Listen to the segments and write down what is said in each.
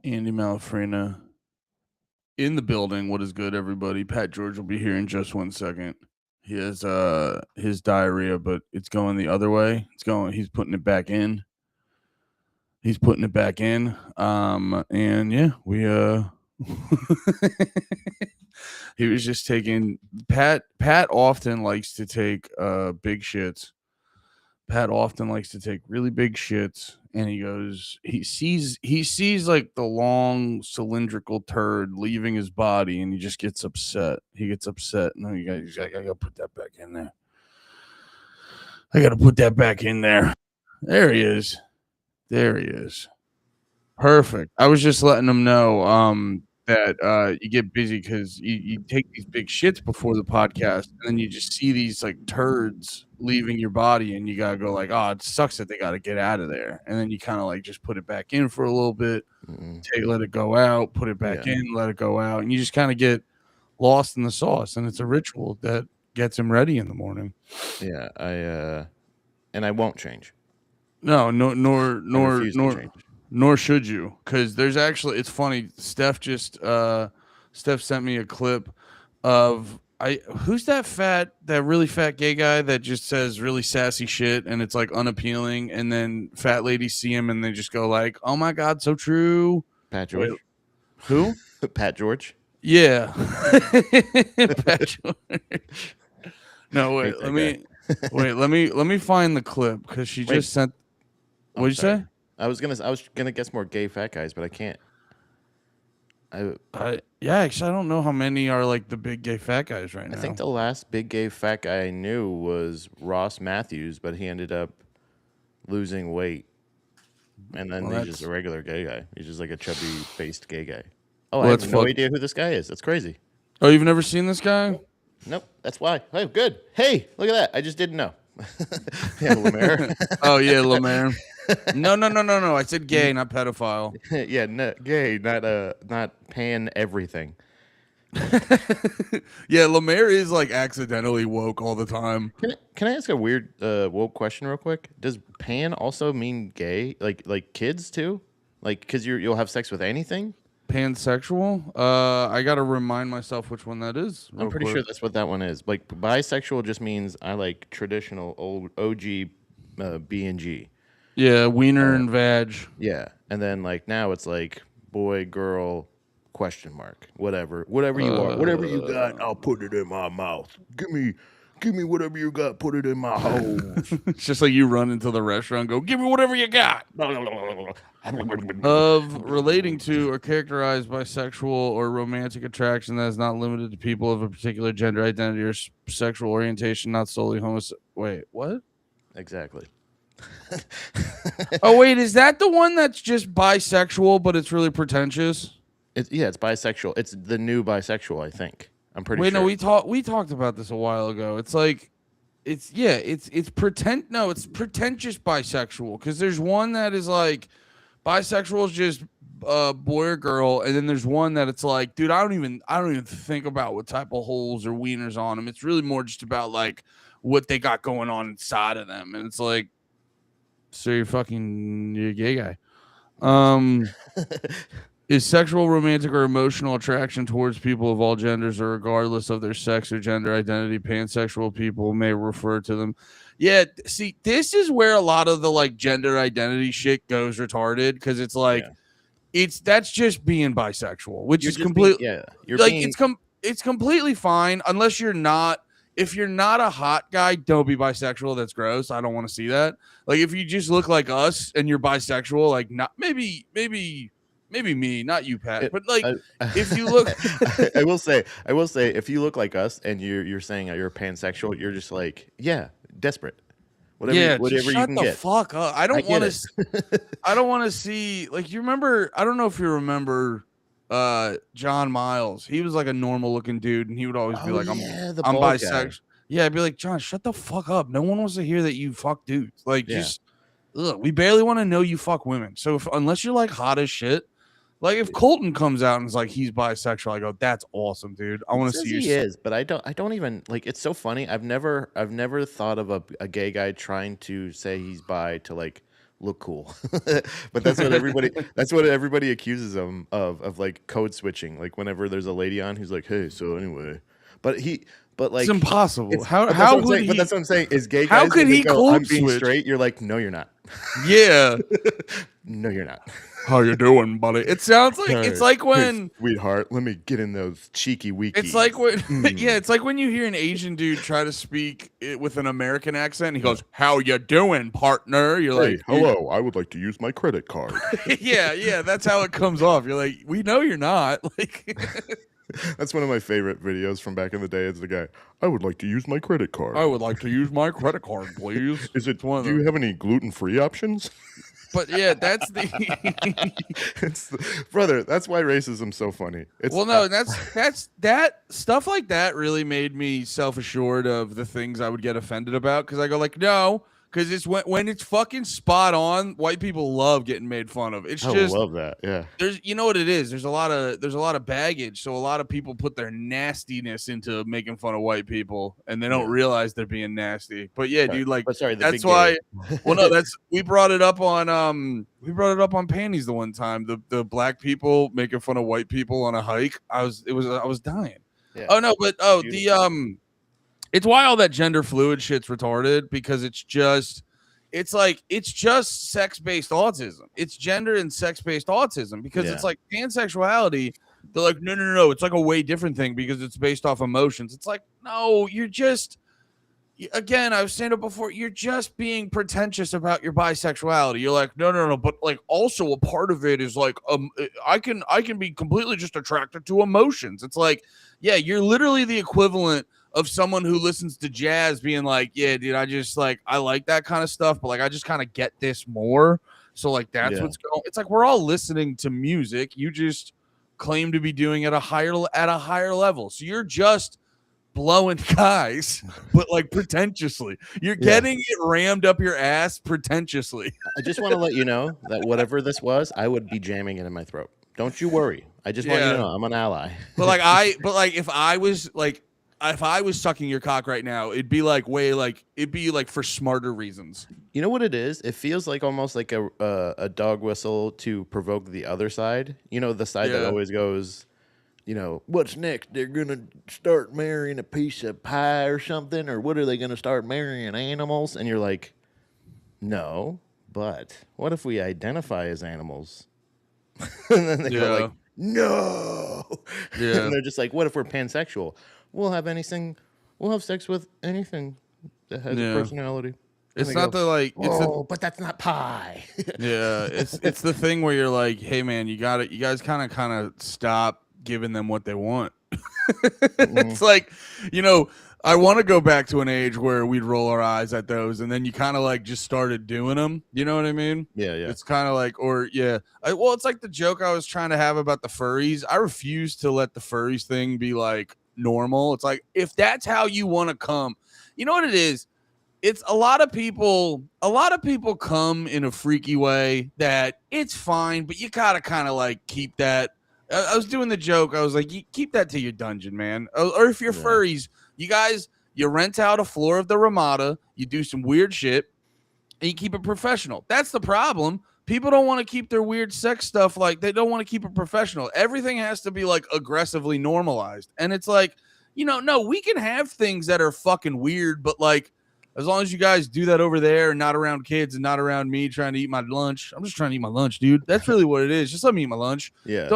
Andy Malafrina in the building. What is good, everybody? Pat George will be here in just 1 second. He has his diarrhea, but it's going the other way. He's putting it back in. He's putting it back in. And yeah, we he was just taking Pat often likes to take big shits. Pat often likes to take really big shits, and he sees like the long cylindrical turd leaving his body, and he just gets upset. He gets upset, and then he's like, I gotta put that back in there. I gotta put that back in there. There he is. There he is. Perfect. I was just letting him know that you get busy because you take these big shits before the podcast, and then you just see these like turds leaving your body, and you gotta go like, oh, it sucks that they gotta get out of there, and then you kind of like just put it back in for a little bit, let it go out, put it back in, let it go out, and you just kind of get lost in the sauce, and it's a ritual that gets him ready in the morning. Yeah, and I won't change. No, nor should you, because there's actually, it's funny. Steph sent me a clip of who's that really fat gay guy that just says really sassy shit and it's like unappealing, and then fat ladies see him and they just go like, oh my god, so true. Pat George. Wait, who? Pat George. Yeah. Pat George. No, wait, let me find the clip because she just sent. What'd you say? I was gonna guess more gay fat guys, but I can't. Yeah, actually, I don't know how many are like the big gay fat guys right now. I think the last big gay fat guy I knew was Ross Matthews, but he ended up losing weight, and then he's just a regular gay guy. He's just like a chubby faced gay guy. Oh, I have no idea who this guy is. That's crazy. Oh, you've never seen this guy? Nope. That's why. Oh, good. Hey, look at that. I just didn't know. Yeah, Lemaire. Oh yeah, Lemaire. No. I said gay, not pedophile. Yeah, gay, not pan everything. Yeah, Lemaire is like accidentally woke all the time. Can I ask a weird woke question real quick? Does pan also mean gay? Like kids too? Like because you'll have sex with anything? Pansexual? I gotta remind myself which one that is. I'm pretty sure that's what that one is. Like bisexual just means I like traditional old OG B and G. Yeah, wiener and vag. Yeah, and then like now it's like boy, girl, question mark, whatever you are, whatever you got, I'll put it in my mouth. Give me whatever you got, put it in my hole. It's just like you run into the restaurant and go, give me whatever you got. Of relating to or characterized by sexual or romantic attraction that is not limited to people of a particular gender identity or sexual orientation, not solely homosexual. Wait, what? Exactly. Oh, wait, is that the one that's just bisexual, but it's really pretentious? It's bisexual. It's the new bisexual, I think. I'm pretty sure. Wait, no, we talked about this a while ago. It's like, it's pretentious bisexual, because there's one that is like, bisexual is just boy or girl, and then there's one that it's like, dude, I don't even think about what type of holes or wieners on them. It's really more just about like what they got going on inside of them, and it's like, so you're a gay guy. Is sexual, romantic, or emotional attraction towards people of all genders or regardless of their sex or gender identity. Pansexual people may refer to them. Yeah, see, this is where a lot of the like gender identity shit goes retarded, because it's like, that's just being bisexual, which is completely it's completely fine unless you're not. If you're not a hot guy, don't be bisexual. That's gross. I don't want to see that. Like, if you just look like us and you're bisexual, like, not maybe me, not you, Pat. But like, if you look, I will say, if you look like us and you're saying you're pansexual, you're just like, yeah, desperate. Whatever you can get. Fuck up. I don't want to see, like, you remember, I don't know if you remember John Miles. He was like a normal looking dude, and he would always be like, I'm bisexual. Yeah, I'd be like, John, shut the fuck up. No one wants to hear that you fuck dudes. Like, just we barely want to know you fuck women. So unless you're like hot as shit, like if Colton comes out and is like he's bisexual, I go, that's awesome, dude. I want to see you. He is, but I don't even like. It's so funny. I've never thought of a gay guy trying to say he's bi to like look cool. But that's what everybody accuses him of like code switching. Like whenever there's a lady on, he's like, "Hey, so anyway," but It's like impossible. it's How but that's what I'm would saying. But he? that's what I'm saying is gay How guys could when they he go, "I'm code being switch? straight," you're like, "No, you're not. Yeah. No, you're not." How you doing, buddy? It sounds like it's Hey, like hey, when sweetheart, let me get in those cheeky weekies. it's like when yeah, Mm. it's like when you hear an Asian dude try to speak it with an American accent. And he goes, "How you doing, partner?" You're Hey, like, hello. I would like to use my credit card. yeah, that's how it comes off. You're like, we know you're not. Like, That's one of my favorite videos from back in the day. It's the guy, I would like to use my credit card. I would like to use my credit card, please. Is it? It's one of Do you the, have any gluten-free options? but yeah, that's the. Brother. That's why racism's so funny. It's Well, no, that's that stuff like that really made me self-assured of the things I would get offended about because I go like, no, because it's when it's fucking spot on. White people love getting made fun of. It's I just love that. Yeah. there's you know what it is. There's a lot of baggage, so a lot of people put their nastiness into making fun of white people, and they don't realize they're being nasty. But yeah, dude, like But sorry, the that's big why. gay. Well, no, that's we brought it up on panties the one time. The black people making fun of white people on a hike. I was dying. Yeah. Oh no, but Beautiful. it's why all that gender fluid shit's retarded because it's just sex-based autism. It's gender and sex-based autism because it's like pansexuality. They're like, no. It's like a way different thing because it's based off emotions. It's like, no, you're just again, I was saying it before, you're just being pretentious about your bisexuality. You're like, no, but like also a part of it is like I can be completely just attracted to emotions. It's like, yeah, you're literally the equivalent of someone who listens to jazz being like, yeah, dude, I like that kind of stuff, but like I just kind of get this more. So like that's what's going. It's like we're all listening to music. You just claim to be doing it at a higher level. So you're just blowing guys, but like pretentiously. You're getting it rammed up your ass pretentiously. I just want to let you know that whatever this was, I would be jamming it in my throat. Don't you worry. I just want you to know I'm an ally. But if I was sucking your cock right now, it'd be like for smarter reasons. You know what it is? It feels like almost like a dog whistle to provoke the other side. You know, the side that always goes, you know, what's next? They're going to start marrying a piece of pie or something? Or what are they going to start marrying animals? And you're like, no, but what if we identify as animals? And then they go like, no. Yeah. And they're just like, what if we're pansexual? We'll have sex with anything that has a personality. It's not but that's not pie. Yeah, it's the thing where you're like, hey man, you guys kind of stop giving them what they want. It's like, you know, I want to go back to an age where we'd roll our eyes at those and then you kind of like just started doing them. You know what I mean? Yeah. It's kind of like, it's like the joke I was trying to have about the furries. I refuse to let the furries thing be like normal. It's like, if that's how you want to come, you know what it is? It's a lot of people come in a freaky way that it's fine, but you gotta kind of like keep that. I was doing the joke. I was like, you keep that to your dungeon, man. Or if you're furries, you rent out a floor of the Ramada, you do some weird shit, and you keep it professional. That's the problem. People don't want to keep their weird sex stuff they don't want to keep it professional. Everything has to be like aggressively normalized. And it's like, no, we can have things that are fucking weird, but like as long as you guys do that over there and not around kids and not around me trying to eat my lunch. I'm just trying to eat my lunch, dude. That's really what it is. Just let me eat my lunch. Yeah.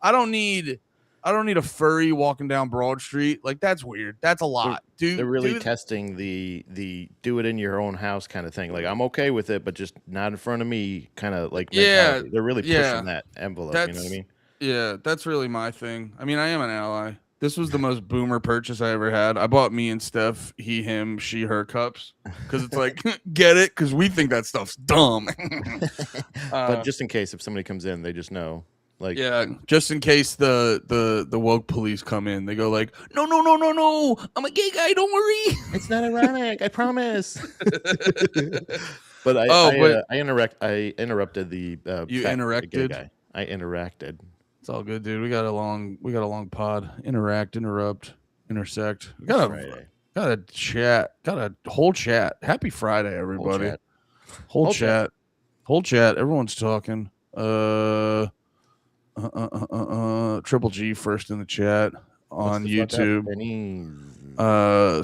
I don't need a furry walking down Broad Street. Like that's weird. That's a lot. They're really testing the do it in your own house kind of thing. Like I'm okay with it, but just not in front of me kind of like mentality. They're really pushing that envelope. You know what I mean? Yeah, that's really my thing. I mean, I am an ally. This was the most boomer purchase I ever had. I bought me and Steph he, him, she, her cups because it's like, get it? Because we think that stuff's dumb. But just in case if somebody comes in, they just know. Like, yeah, just in case the woke police come in, they go like, no, I'm a gay guy. Don't worry. It's not ironic. I promise. But I interrupted the you interacted. Guy. I interacted. It's all good, dude. We got a long pod. Interact, interrupt, intersect. We got a chat. Got a whole chat. Happy Friday, everybody. Whole chat. Whole chat. Everyone's talking. Triple G first in the chat on YouTube.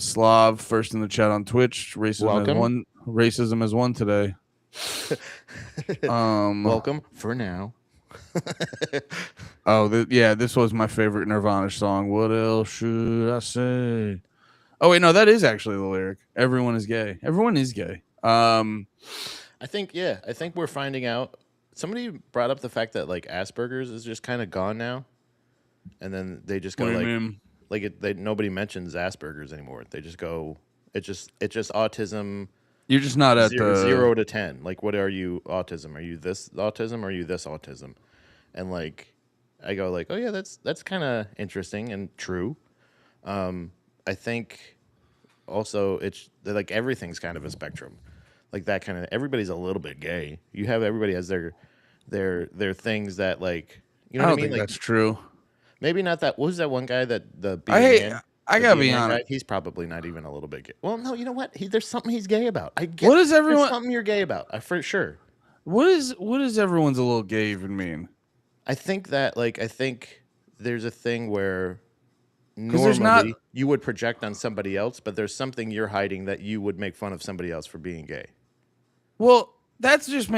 Slav first in the chat on Twitch. Racism has won today. Welcome for now. This was my favorite Nirvana song. What else should I say? Oh wait, no, that is actually the lyric. Everyone is gay. Everyone is gay. I think we're finding out. Somebody brought up the fact that like Asperger's is just kind of gone now, and then they just go nobody mentions Asperger's anymore. They just go, it's just autism. You're just not at 0 to 10. Like, what are you autism? Are you this autism? Or are you this autism? And like, I go like, oh yeah, that's kind of interesting and true. I think also it's like everything's kind of a spectrum, like that kind of. Everybody's a little bit gay. Everybody has their things that like, you know what I mean? Think that's true. Maybe not that. What was that one guy that I gotta be honest. He's probably not even a little bit gay. Well, no, you know what? There's something he's gay about. I get. What is everyone? There's something you're gay about, for sure. What is everyone's a little gay even mean? I think there's a thing where normally you would project on somebody else, but there's something you're hiding that you would make fun of somebody else for being gay. Well, that's just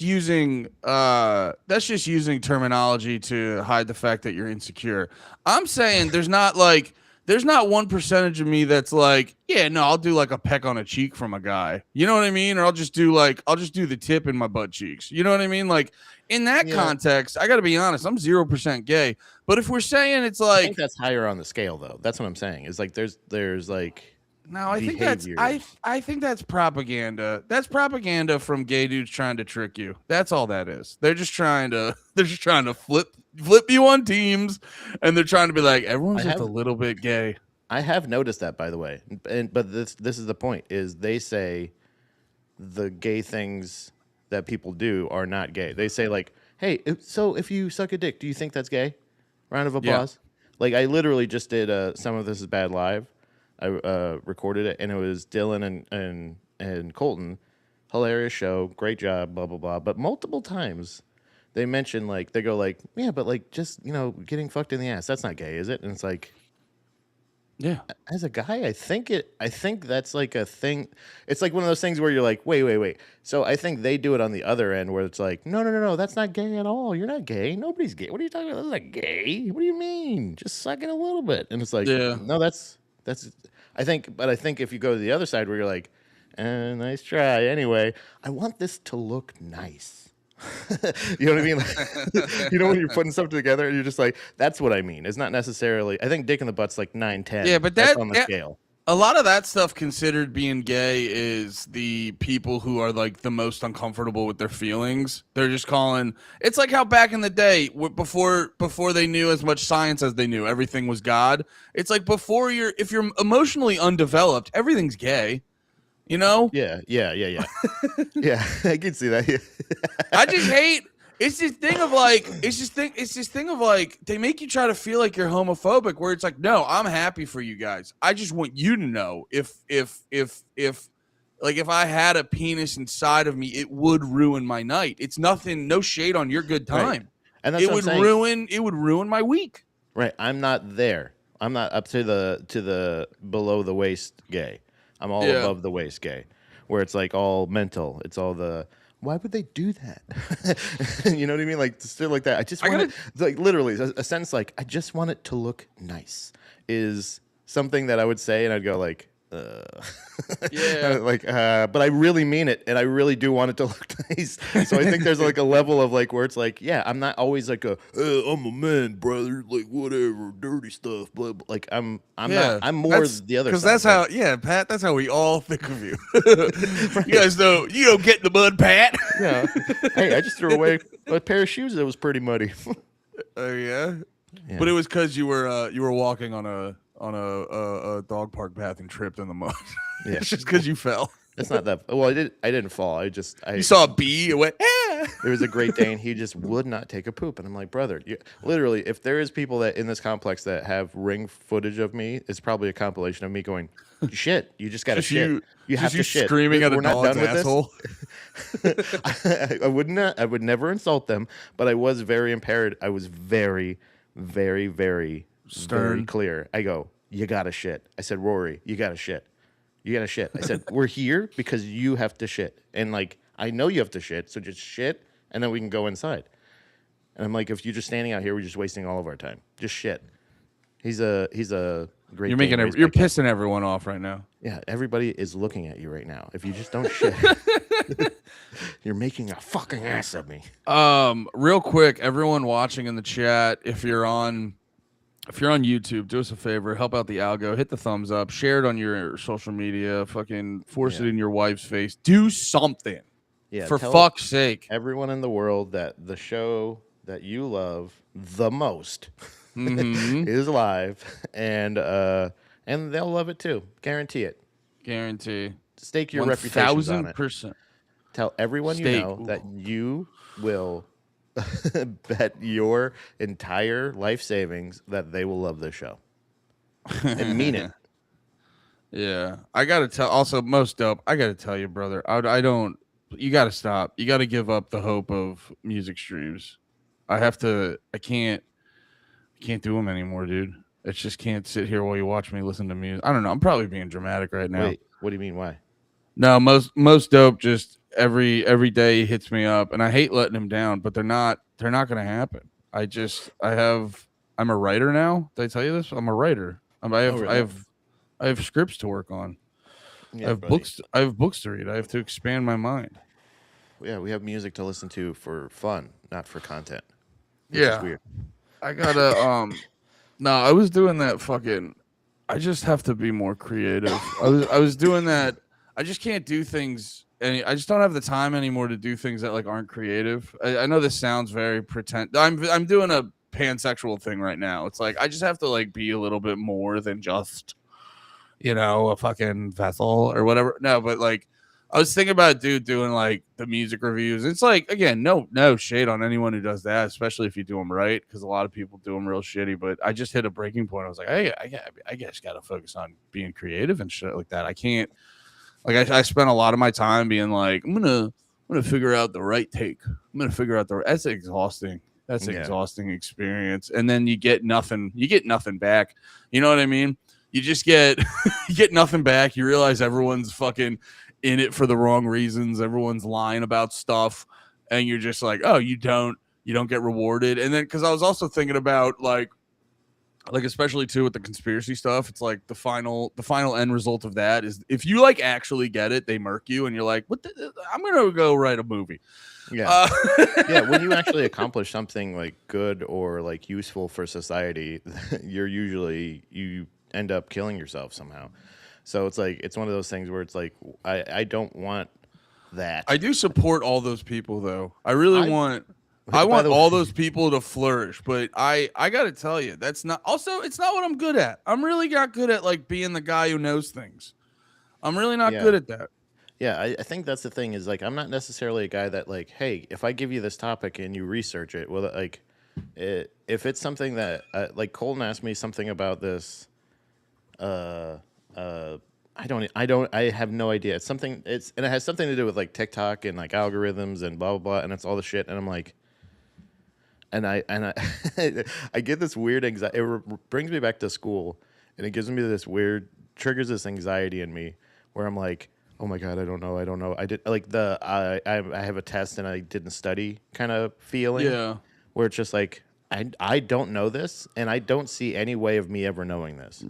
using terminology to hide the fact that you're insecure. I'm saying there's not 1% of me that's like, yeah, no, I'll do like a peck on a cheek from a guy. You know what I mean? Or I'll just do the tip in my butt cheeks. You know what I mean? Like in that context, I got to be honest, I'm 0% gay. But if we're saying it's like, I think that's higher on the scale though. That's what I'm saying. Is like there's like, no, I think that's propaganda. That's propaganda from gay dudes trying to trick you. That's all that is. They're just trying to flip you on teams, and they're trying to be like, everyone's just a little bit gay. I have noticed that, by the way. But this is the point: is they say the gay things that people do are not gay. They say like, hey, so if you suck a dick, do you think that's gay? Round of applause. Yeah. Like I literally just did Some of This Is Bad live. I recorded it, and it was Dylan and Colton. Hilarious show, great job, blah blah blah. But multiple times, they mention like they go like, yeah, but like just getting fucked in the ass. That's not gay, is it? And it's like, yeah. As a guy, I think that's like a thing. It's like one of those things where you're like, wait. So I think they do it on the other end where it's like, no, that's not gay at all. You're not gay. Nobody's gay. What are you talking about? That's not gay. What do you mean? Just suck it a little bit. And it's like, no, that's. I think if you go to the other side where you're like, nice try. Anyway, I want this to look nice. You know what I mean? Like, when you're putting stuff together and you're just like, that's what I mean. It's not necessarily. I think dick in the butt's like 9, 10. Yeah, but that's on the scale. A lot of that stuff considered being gay is the people who are like the most uncomfortable with their feelings. They're just calling. It's like how back in the day, before they knew as much science as they knew, everything was God. It's like if you're emotionally undeveloped, everything's gay. You know? Yeah. Yeah, I can see that. Yeah. I just hate. It's this thing of like, they make you try to feel like you're homophobic, where it's like, no, I'm happy for you guys. I just want you to know if I had a penis inside of me, it would ruin my night. It's nothing, no shade on your good time. Right. And that's it would ruin my week. Right. I'm not there. I'm not up to the below the waist gay. I'm all above the waist gay, where it's like all mental. It's all the. Why would they do that? You know what I mean? Like still like that. I just want it, like literally a sentence like, I just want it to look nice is something that I would say, and I'd go like, yeah, like, but I really mean it, and I really do want it to look nice. So I think there's like a level of like where it's like, yeah, I'm not always like I'm a man, brother, like whatever, dirty stuff, blah, blah. Like I'm not. I'm more the other. Because that's how, Pat. That's how we all think of you. Right. You guys know you don't get in the mud, Pat. Yeah. Hey, I just threw away a pair of shoes that was pretty muddy. Oh yeah, but it was because you were walking on a dog park path and tripped in the mud. Yeah. It's just because you fell. It's not that. Well, I didn't fall. You saw a bee. It went. Ah! It was a Great Dane. He just would not take a poop, and I'm like, brother, literally, if there is people that in this complex that have ring footage of me, it's probably a compilation of me going, shit. You just got to shit. You have to shit. Screaming at a dog's asshole. I would never insult them, but I was very impaired. I was very, very, very stern, very clear. I go, you got to shit. I said, Rory, you got to shit. You got to shit. I said, we're here because you have to shit. And like, I know you have to shit, so just shit, and then we can go inside. And I'm like, if you're just standing out here, we're just wasting all of our time. Just shit. He's a great. You're pissing everyone off right now. Yeah, everybody is looking at you right now. If you just don't shit, you're making a fucking ass of me. Real quick, everyone watching in the chat, if you're on YouTube, do us a favor, help out the algo, hit the thumbs up, share it on your social media, fucking force it in your wife's face. Do something. Yeah, for fuck's sake. Everyone in the world that the show that you love the most is live, and they'll love it too. Guarantee it. Guarantee. Stake your reputations on it. 1,000%. Tell everyone you know that you will bet your entire life savings that they will love this show. And mean it. Yeah. I got to tell, also, most dope, I got to tell you, brother, you got to stop. You got to give up the hope of music streams. I can't do them anymore, dude. I just can't sit here while you watch me listen to music. I don't know. I'm probably being dramatic right now. Wait, what do you mean? Why? No, most dope just every day hits me up, and I hate letting them down, but they're not going to happen. I'm a writer now. Did I tell you this? I'm a writer. I have scripts to work on. Yeah, I have books to read. I have to expand my mind. Yeah, we have music to listen to for fun, not for content. Yeah, weird. I gotta no, I was doing that fucking. I just have to be more creative. I was doing that. I just can't do things. I just don't have the time anymore to do things that like aren't creative. I know this sounds very pretend. I'm doing a pansexual thing right now. It's like I just have to like be a little bit more than just, a fucking vessel or whatever. No, but like I was thinking about a dude doing like the music reviews. It's like, again, no shade on anyone who does that, especially if you do them right, because a lot of people do them real shitty. But I just hit a breaking point. I was like, I guess got to focus on being creative and shit like that. I can't. Like I spent a lot of my time being like, I'm gonna figure out the right take. I'm gonna figure out that's exhausting. That's an exhausting experience. And then you get nothing. You get nothing back. You know what I mean? You just get you get nothing back. You realize everyone's fucking in it for the wrong reasons. Everyone's lying about stuff, and you're just like, oh, you don't get rewarded. And then because I was also thinking about like especially too with the conspiracy stuff, it's like the final end result of that is if you like actually get it, they murk you, and you're like, I'm gonna go write a movie. Yeah, yeah. When you actually accomplish something like good or like useful for society, you end up killing yourself somehow. So it's like it's one of those things where it's like I don't want that. I do support all those people though. I want all those people to flourish, but I got to tell you, it's not what I'm good at. I'm really not good at like being the guy who knows things. I'm really not good at that. Yeah, I think that's the thing is like I'm not necessarily a guy that like, hey, if I give you this topic and you research it, well, like if it's something that like Colton asked me something about this, I have no idea. It's something and it has something to do with like TikTok and like algorithms and blah blah blah, and it's all the shit, and I'm like. And I I get this weird anxiety. It brings me back to school, and it gives me triggers this anxiety in me, where I'm like, oh my god, I don't know. I did like I have a test and I didn't study kind of feeling. Yeah. Where it's just like I don't know this, and I don't see any way of me ever knowing this.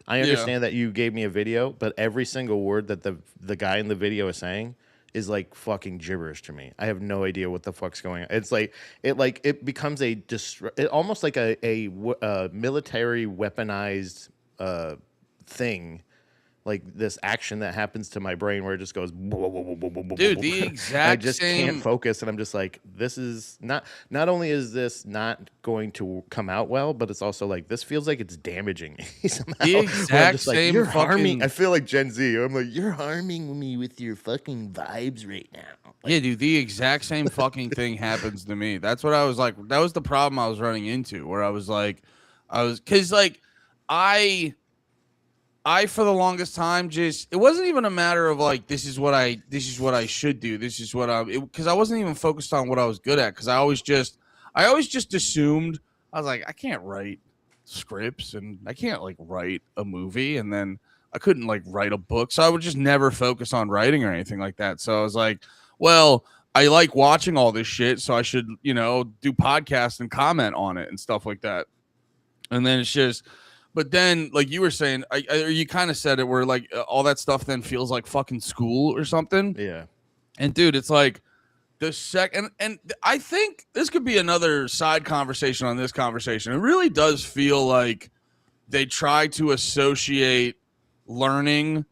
I understand that you gave me a video, but every single word that the guy in the video is saying is like fucking gibberish to me. I have no idea what the fuck's going on. It's like it becomes almost like a military weaponized thing like this action that happens to my brain where it just goes, dude, the exact I just same... can't focus, and I'm just like, this is not only is this not going to come out well, but it's also like, this feels like it's damaging me somehow. The exact I'm just like, same you're fucking... harming. I feel like Gen Z. I'm like, you're harming me with your fucking vibes right now. Like, yeah, dude, the exact same fucking thing happens to me. That's what I was like. That was the problem I was running into, where I was like, because like I for the longest time, just, it wasn't even a matter of like, this is what I should do. This is what because I wasn't even focused on what I was good at. Because I always just assumed, I was like, I can't write scripts and I can't like write a movie, and then I couldn't like write a book. So I would just never focus on writing or anything like that. So I was like, well, I like watching all this shit, so I should, do podcasts and comment on it and stuff like that. And then it's just, but then, like you were saying, you kind of said it, where like all that stuff then feels like fucking school or something. yeah. And dude, it's like the second, and I think this could be another side conversation on this conversation. It really does feel like they try to associate learning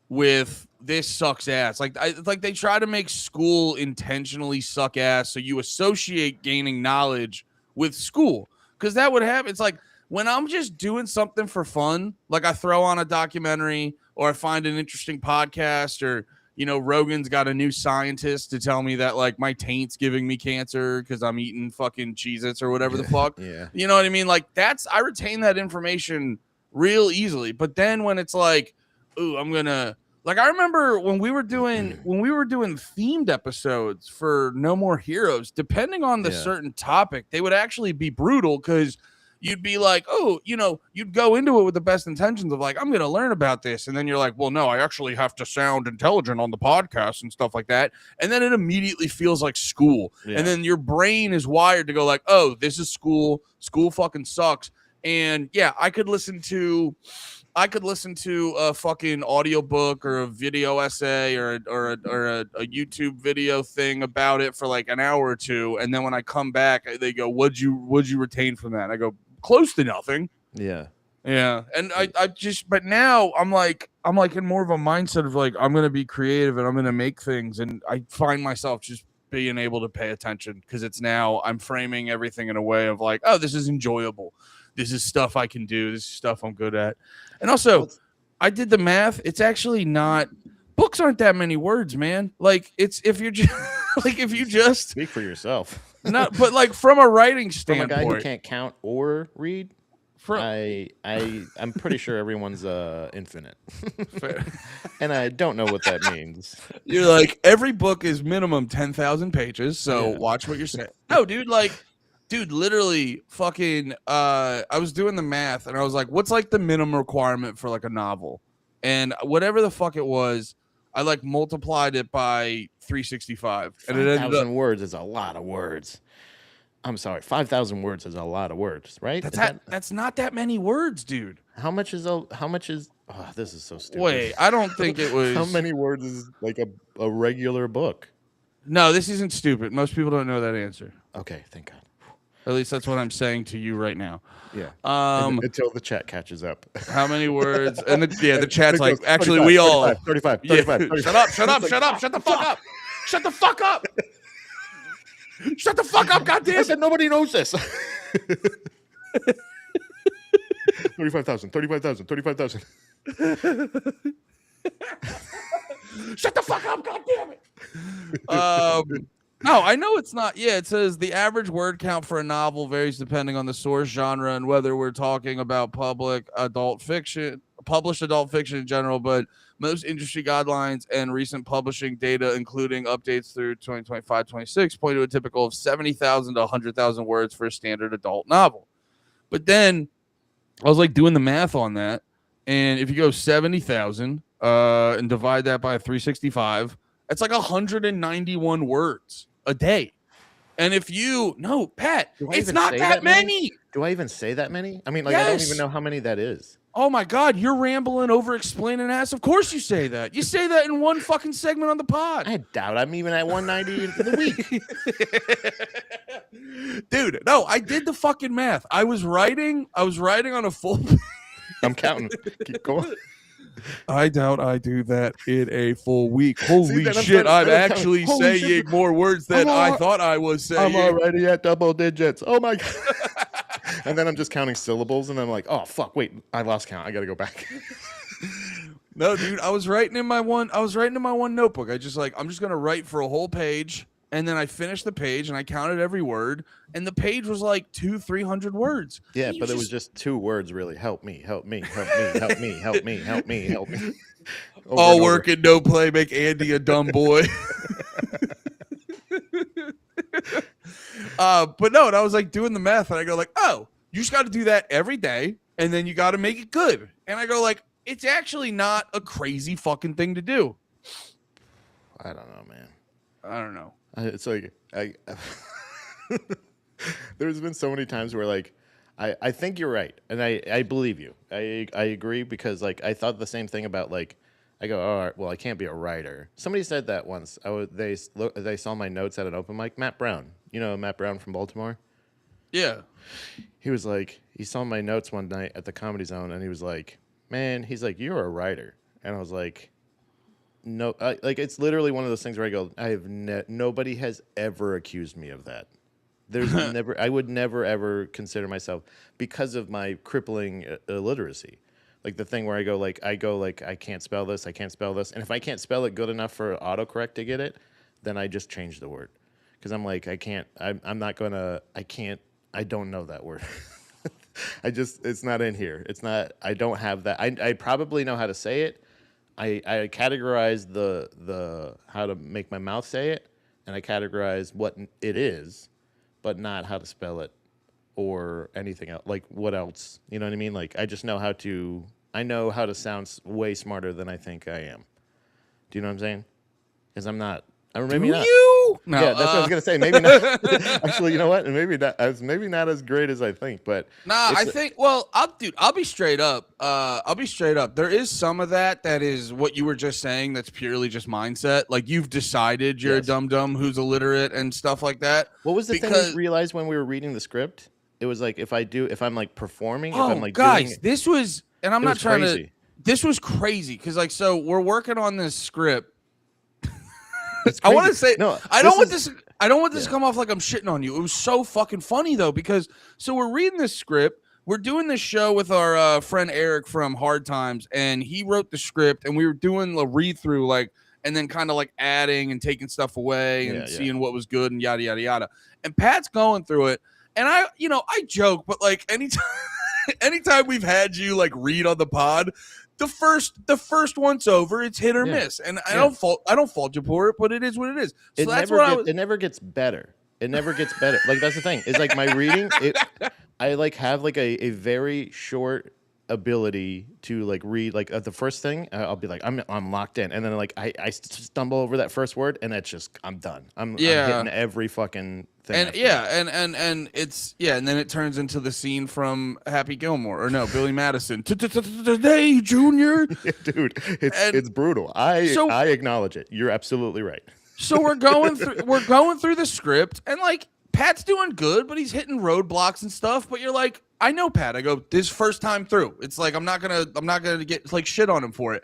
with this sucks ass. Like they try to make school intentionally suck ass, so you associate gaining knowledge with school, because that would happen. It's like, when I'm just doing something for fun, like I throw on a documentary or I find an interesting podcast, or, Rogan's got a new scientist to tell me that like my taint's giving me cancer because I'm eating fucking Cheez-Its or whatever the fuck. Yeah. You know what I mean? Like I retain that information real easily. But then when it's like, ooh, I'm going to, like, I remember when we were doing themed episodes for No More Heroes, depending on the certain topic, they would actually be brutal, because you'd be like, oh, you'd go into it with the best intentions of like, I'm going to learn about this. And then you're like, well, no, I actually have to sound intelligent on the podcast and stuff like that. And then it immediately feels like school. Yeah. And then your brain is wired to go like, oh, this is school. School fucking sucks. And yeah, I could listen to a fucking audiobook or a video essay or a YouTube video thing about it for like an hour or two. And then when I come back, they go, what'd you retain from that? And I go, close to nothing. Yeah. Yeah. And I just, but now I'm like in more of a mindset of like, I'm going to be creative and I'm going to make things. And I find myself just being able to pay attention, because it's now I'm framing everything in a way of like, oh, this is enjoyable. This is stuff I can do. This is stuff I'm good at. And also, I did the math. It's actually not, books aren't that many words, man. Like, it's, if you just speak for yourself. Not, but like from a writing standpoint, from a guy who can't count or read, I'm pretty sure everyone's infinite. And I don't know what that means. You're like, every book is minimum 10,000 pages, so watch what you're saying. No, dude, literally fucking I was doing the math and I was like, what's like the minimum requirement for like a novel? And whatever the fuck it was, I like multiplied it by 365. And it ended up, words is a lot of words. I'm sorry, 5,000 words is a lot of words, right? That's not that many words, dude. How much is oh, this is so stupid. Wait, I don't think it was. How many words is like a regular book? No, this isn't stupid. Most people don't know that answer. Okay, thank God. At least that's what I'm saying to you right now. Yeah. Until the chat catches up. How many words? And the chat's like, actually, 35, we all 35. Shut up! Shut the fuck up! Shut the fuck up! Shut the fuck up! Goddamn! I said nobody knows this. 35,000. Shut the fuck up! Goddamn it! No, I know it's not. Yeah, it says the average word count for a novel varies depending on the source, genre, and whether we're talking about published adult fiction in general, but most industry guidelines and recent publishing data, including updates through 2025-26, point to a typical of 70,000 to 100,000 words for a standard adult novel. But then I was like doing the math on that, and if you go 70,000 and divide that by 365, it's like 191 words a day. And if you Pat, it's not that many. Do I even say that many? I mean, like, yes. I don't even know how many that is. Oh my God, you're rambling, over explaining ass. Of course you say that. You say that in one fucking segment on the pod. I doubt I'm even at 190 for the week. Dude, no, I did the fucking math. I was writing on a full I'm counting. Keep going. I doubt I do that in a full week. See, Holy shit, I'm then I'm counting. actually Holy shit! saying more words than I thought I was I'm saying. already at double digits. Oh my god! And then I'm just counting syllables, and I'm like, oh fuck, wait, I lost count. I gotta go back. No, dude, I was writing in my one notebook. I'm just gonna write for a whole page, and then I finished the page and I counted every word, and the page was like 200-300 words. Yeah, but it was just 2 words really. Help me, help me, help me, help me, help me, help me, help me. All work and no play make Andy a dumb boy. But no, and I was like doing the math, and I go like, oh, you just got to do that every day, and then you got to make it good. And I go like, it's actually not a crazy fucking thing to do. I don't know, man. I don't know. It's like there's been so many times where like I think you're right, and I believe you. I agree because like I thought the same thing about like I go, all right, well I can't be a writer. Somebody said that once. They saw my notes at an open mic. Matt Brown, you know Matt Brown from Baltimore. Yeah. He was like, he saw my notes one night at the Comedy Zone, and he was like, man, he's like, you're a writer, and I was like. No, like it's literally one of those things where I go, nobody has ever accused me of that. There's never, I would never ever consider myself because of my crippling illiteracy. Like the thing where I go like, I can't spell this, and if I can't spell it good enough for autocorrect to get it, then I just change the word because I'm like, I'm not gonna, I don't know that word. It's not in here. It's not. I don't have that. I probably know how to say it. I categorize the how to make my mouth say it, and I categorize what it is, but not how to spell it or anything else. Like what else? You know what I mean? Like I just know I know how to sound way smarter than I think I am. Do you know what I'm saying? Because I'm not. Maybe not. You? No, yeah, that's what I was gonna say. Maybe not. Actually, you know what? Maybe not as great as I think. But I think. Well, I'll be straight up. There is some of that is what you were just saying. That's purely just mindset. Like you've decided you're a dum-dum who's illiterate and stuff like that. What was the thing we realized when we were reading the script? It was like if I'm like performing. Oh, if I'm like guys, doing, this was, and I'm not trying crazy. to. This was crazy because like so we're working on this script. I want to say no. I don't want this to come off like I'm shitting on you. It was so fucking funny though because so we're reading this script. We're doing this show with our friend Eric from Hard Times, and he wrote the script, and we were doing a read through like, and then kind of like adding and taking stuff away and seeing what was good and yada yada yada. And Pat's going through it, and I joke, but like anytime we've had you like read on the pod. The first once over, it's hit or miss, and I don't fault you for it, but it is what it is. So it never gets better. It never gets better. Like that's the thing. It's like my reading. I like have like a very short ability to like read. Like the first thing, I'll be like I'm locked in, and then like I stumble over that first word, and that's just I'm done. I'm hitting every fucking thing. And and it's and then it turns into the scene from Happy Gilmore or no Billy Madison. Today, Junior. Dude, it's brutal. I acknowledge it. You're absolutely right. So we're going through the script, and like Pat's doing good, but he's hitting roadblocks and stuff. But you're like, I know Pat. I go this first time through. It's like I'm not gonna get like shit on him for it.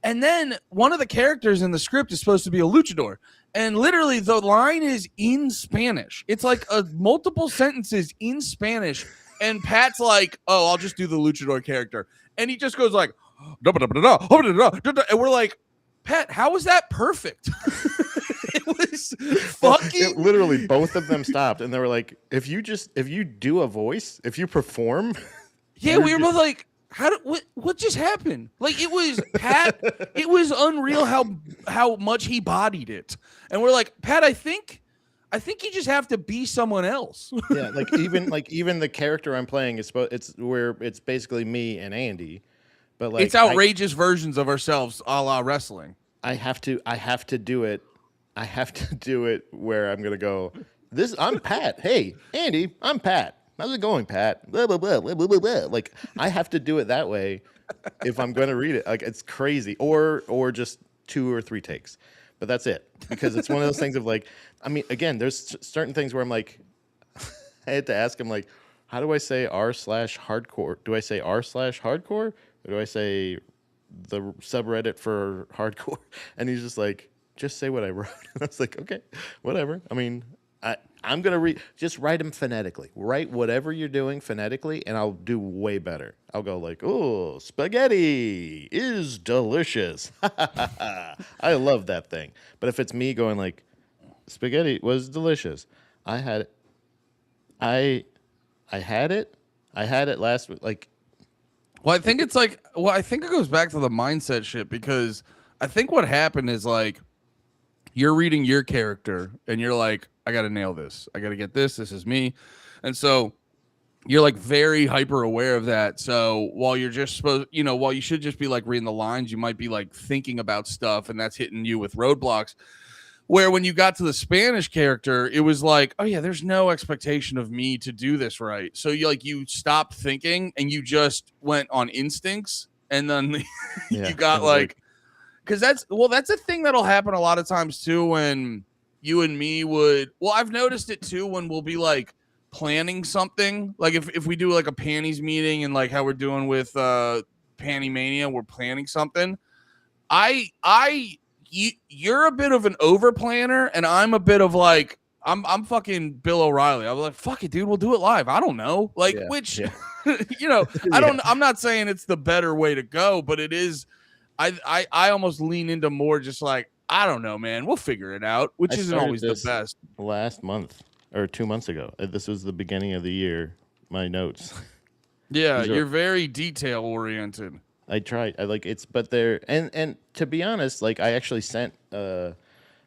And then one of the characters in the script is supposed to be a luchador. And literally the line is in Spanish. It's like multiple sentences in Spanish. And Pat's like, oh, I'll just do the luchador character. And he just goes like, and we're like, Pat, how was that perfect? It was fucking. Literally, both of them stopped. And they were like, if you do a voice, if you perform. Yeah, we were both like, what just happened? Like it was Pat. It was unreal how much he bodied it, and we're like, Pat, I think you just have to be someone else. Yeah, like even the character I'm playing it's basically me and Andy, but like it's outrageous versions of ourselves, a la wrestling. I have to do it. I have to do it where I'm gonna go. I'm Pat. Hey, Andy, I'm Pat. How's it going, Pat? Blah, blah, blah, blah, blah, blah. Like I have to do it that way if I'm going to read it. Like it's crazy, or just 2 or 3 takes, but that's it because it's one of those things of like. I mean, again, there's certain things where I'm like, I had to ask him like, how do I say r/hardcore? Do I say r/hardcore or do I say the subreddit for hardcore, and he's just like, just say what I wrote. And I was like, okay, whatever. I mean, I'm gonna read. Just write them phonetically. Write whatever you're doing phonetically, and I'll do way better. I'll go like, oh, spaghetti is delicious. I love that thing. But if it's me going like, spaghetti was delicious, I had I I had it. I had it last week. Like, Well, I think it's like, well, I think it goes back to the mindset shit because I think what happened is like you're reading your character and you're like, I got to nail this. I got to get this. This is me. And so you're like very hyper aware of that. So while you're just supposed, while you should just be like reading the lines, you might be like thinking about stuff and that's hitting you with roadblocks. Where when you got to the Spanish character, it was like, oh yeah, there's no expectation of me to do this right. So you stopped thinking and you just went on instincts, and then yeah, you got like, because that's a thing that'll happen a lot of times too when you and me would. Well, I've noticed it too when we'll be like planning something, like if we do like a panties meeting and like how we're doing with Panty Mania, we're planning something. You're a bit of an over planner, and I'm a bit of like I'm fucking Bill O'Reilly. I was like, fuck it, dude, we'll do it live. I don't know, like which, I don't. I'm not saying it's the better way to go, but it is. I almost lean into more just like I don't know, man. We'll figure it out, which isn't always the best. Last month or 2 months ago, this was the beginning of the year. My notes. Yeah, you're very detail oriented. I tried. I like it's, but they're and to be honest, like I actually sent a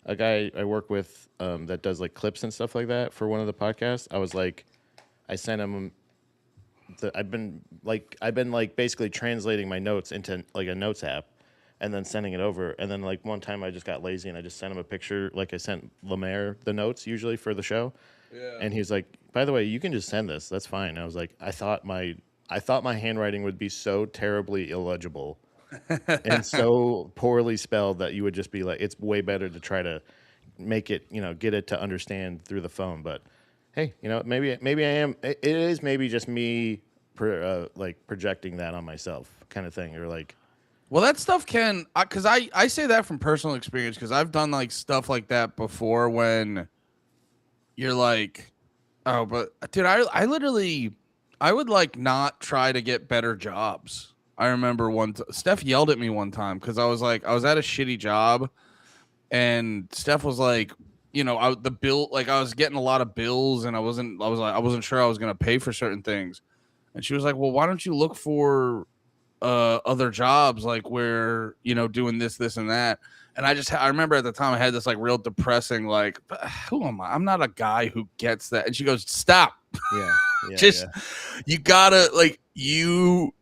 guy I work with that does like clips and stuff like that for one of the podcasts. I was like, I sent him. I've been like basically translating my notes into like a notes app, and then sending it over. And then like one time I just got lazy and I just sent him a picture. Like I sent Lemaire the notes usually for the show, and he's like, by the way, you can just send this. That's fine. And I was like, I thought my handwriting would be so terribly illegible and so poorly spelled that you would just be like, it's way better to try to make it, get it to understand through the phone. But hey, maybe I am. It is maybe just me, like projecting that on myself, kind of thing, or like. Well, that stuff can, because I say that from personal experience because I've done like stuff like that before when you're like, oh, but dude, I literally. I would like not try to get better jobs. I remember Steph yelled at me one time because I was like, I was at a shitty job, and Steph was like, the bill, like I was getting a lot of bills, and I wasn't sure I was gonna pay for certain things, and she was like, well, why don't you look for other jobs like where doing this, and that. And I remember at the time I had this like real depressing like, who am I? I'm not a guy who gets that. And she goes, stop. Yeah. You gotta like you're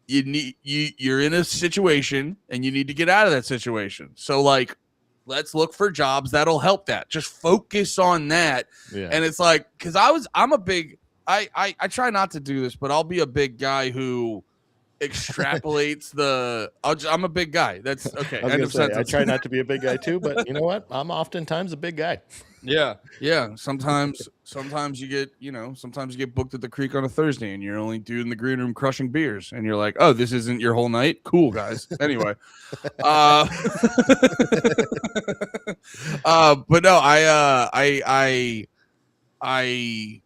in a situation and you need to get out of that situation. So like, let's look for jobs that'll help that. Just focus on that. Yeah. And it's like, cause I'm a big, I try not to do this, but I'll be a big guy who extrapolates I'm a big guy. That's okay. I try not to be a big guy too, but you know what? I'm oftentimes a big guy. Yeah. Sometimes you get booked at the Creek on a Thursday, and you're only dude in the green room crushing beers, and you're like, oh, this isn't your whole night. Cool, guys. Anyway, but no, I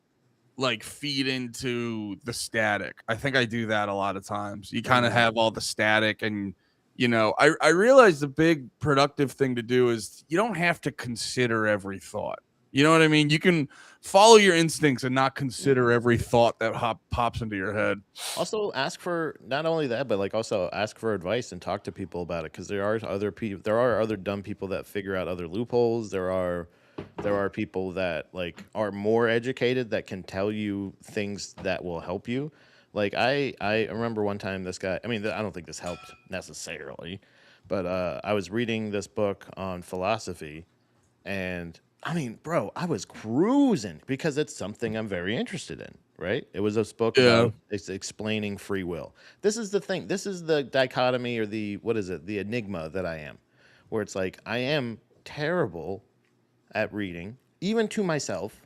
like feed into the static. I think I do that a lot of times. You kind of have all the static, and I realize the big productive thing to do is you don't have to consider every thought. You know what I mean? You can follow your instincts and not consider every thought that pops into your head. Also, ask for not only that, but like also ask for advice and talk to people about it, because there are other people. There are other dumb people that figure out other loopholes. There are people that like are more educated that can tell you things that will help you. Like I remember one time this guy. I mean, I don't think this helped necessarily, but I was reading this book on philosophy, and I mean, bro, I was cruising because it's something I'm very interested in. Right? It was a book about explaining free will. This is the thing. This is the dichotomy or the the enigma that I am, where it's like I am terrible at reading, even to myself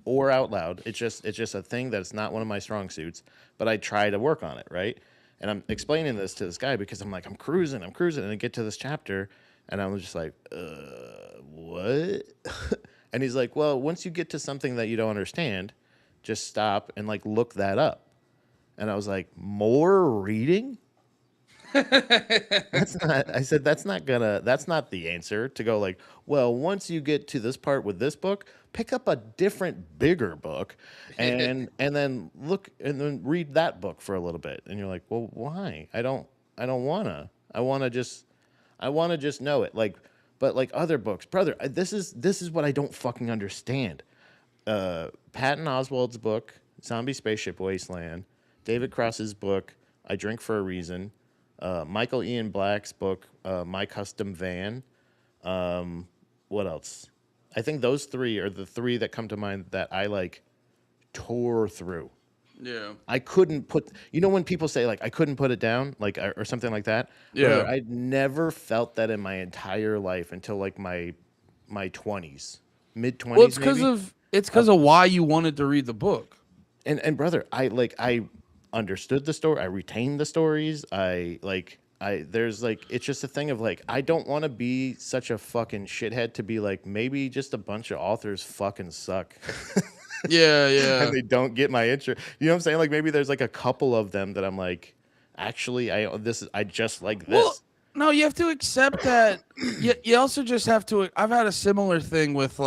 or out loud. It's just a thing that's not one of my strong suits, but I try to work on it, right? And I'm explaining this to this guy because I'm like, I'm cruising, and I get to this chapter, and I'm just like, what? And he's like, well, once you get to something that you don't understand, just stop and like look that up. And I was like, more reading? That's not, I said, that's not the answer to go like, well, once you get to this part with this book, pick up a different, bigger book and then look and then read that book for a little bit. And you're like, well, why? I don't wanna. I wanna just know it. Like, but like other books, brother, this is what I don't fucking understand. Patton Oswalt's book, Zombie Spaceship Wasteland, David Cross's book, I Drink for a Reason, Michael Ian Black's book, My Custom Van. What else? I think those three are the three that come to mind that I like tore through. Yeah. I couldn't put, you know, when people say like I couldn't put it down, like or something like that. Yeah. Brother, I'd never felt that in my entire life until like my 20s, mid 20s. Well, it's because of why you wanted to read the book. And brother, I understood the story. I retained the stories. There's like it's just a thing of like I don't want to be such a fucking shithead to be like maybe just a bunch of authors fucking suck. Yeah, yeah. And they don't get my interest. You know what I'm saying? Like maybe there's like a couple of them that I'm like, actually, I just like this. Well, no, you have to accept that. You also just have to. I've had a similar thing with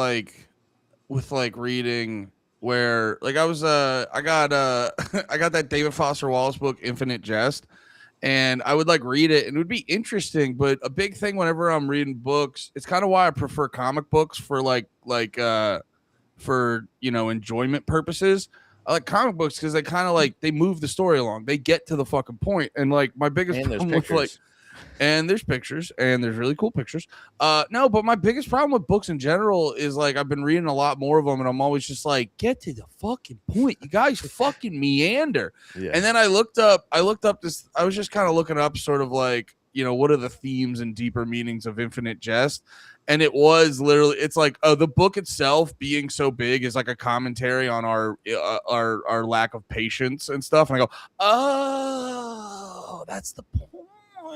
reading where like I got I got that David Foster Wallace book Infinite Jest, and I would like read it and it would be interesting, but a big thing whenever I'm reading books, it's kind of why I prefer comic books for for enjoyment purposes. I like comic books because they kind of like they move the story along, they get to the fucking point, and like my biggest And there's problem with like pictures. and there's pictures and there's really cool pictures. No, but my biggest problem with books in general is like I've been reading a lot more of them and I'm always just like, get to the fucking point. You guys fucking meander. Yeah. And then I looked up this, I was just kind of looking up sort of like, what are the themes and deeper meanings of Infinite Jest? And it was literally, it's like the book itself being so big is like a commentary on our lack of patience and stuff. And I go, oh, that's the point.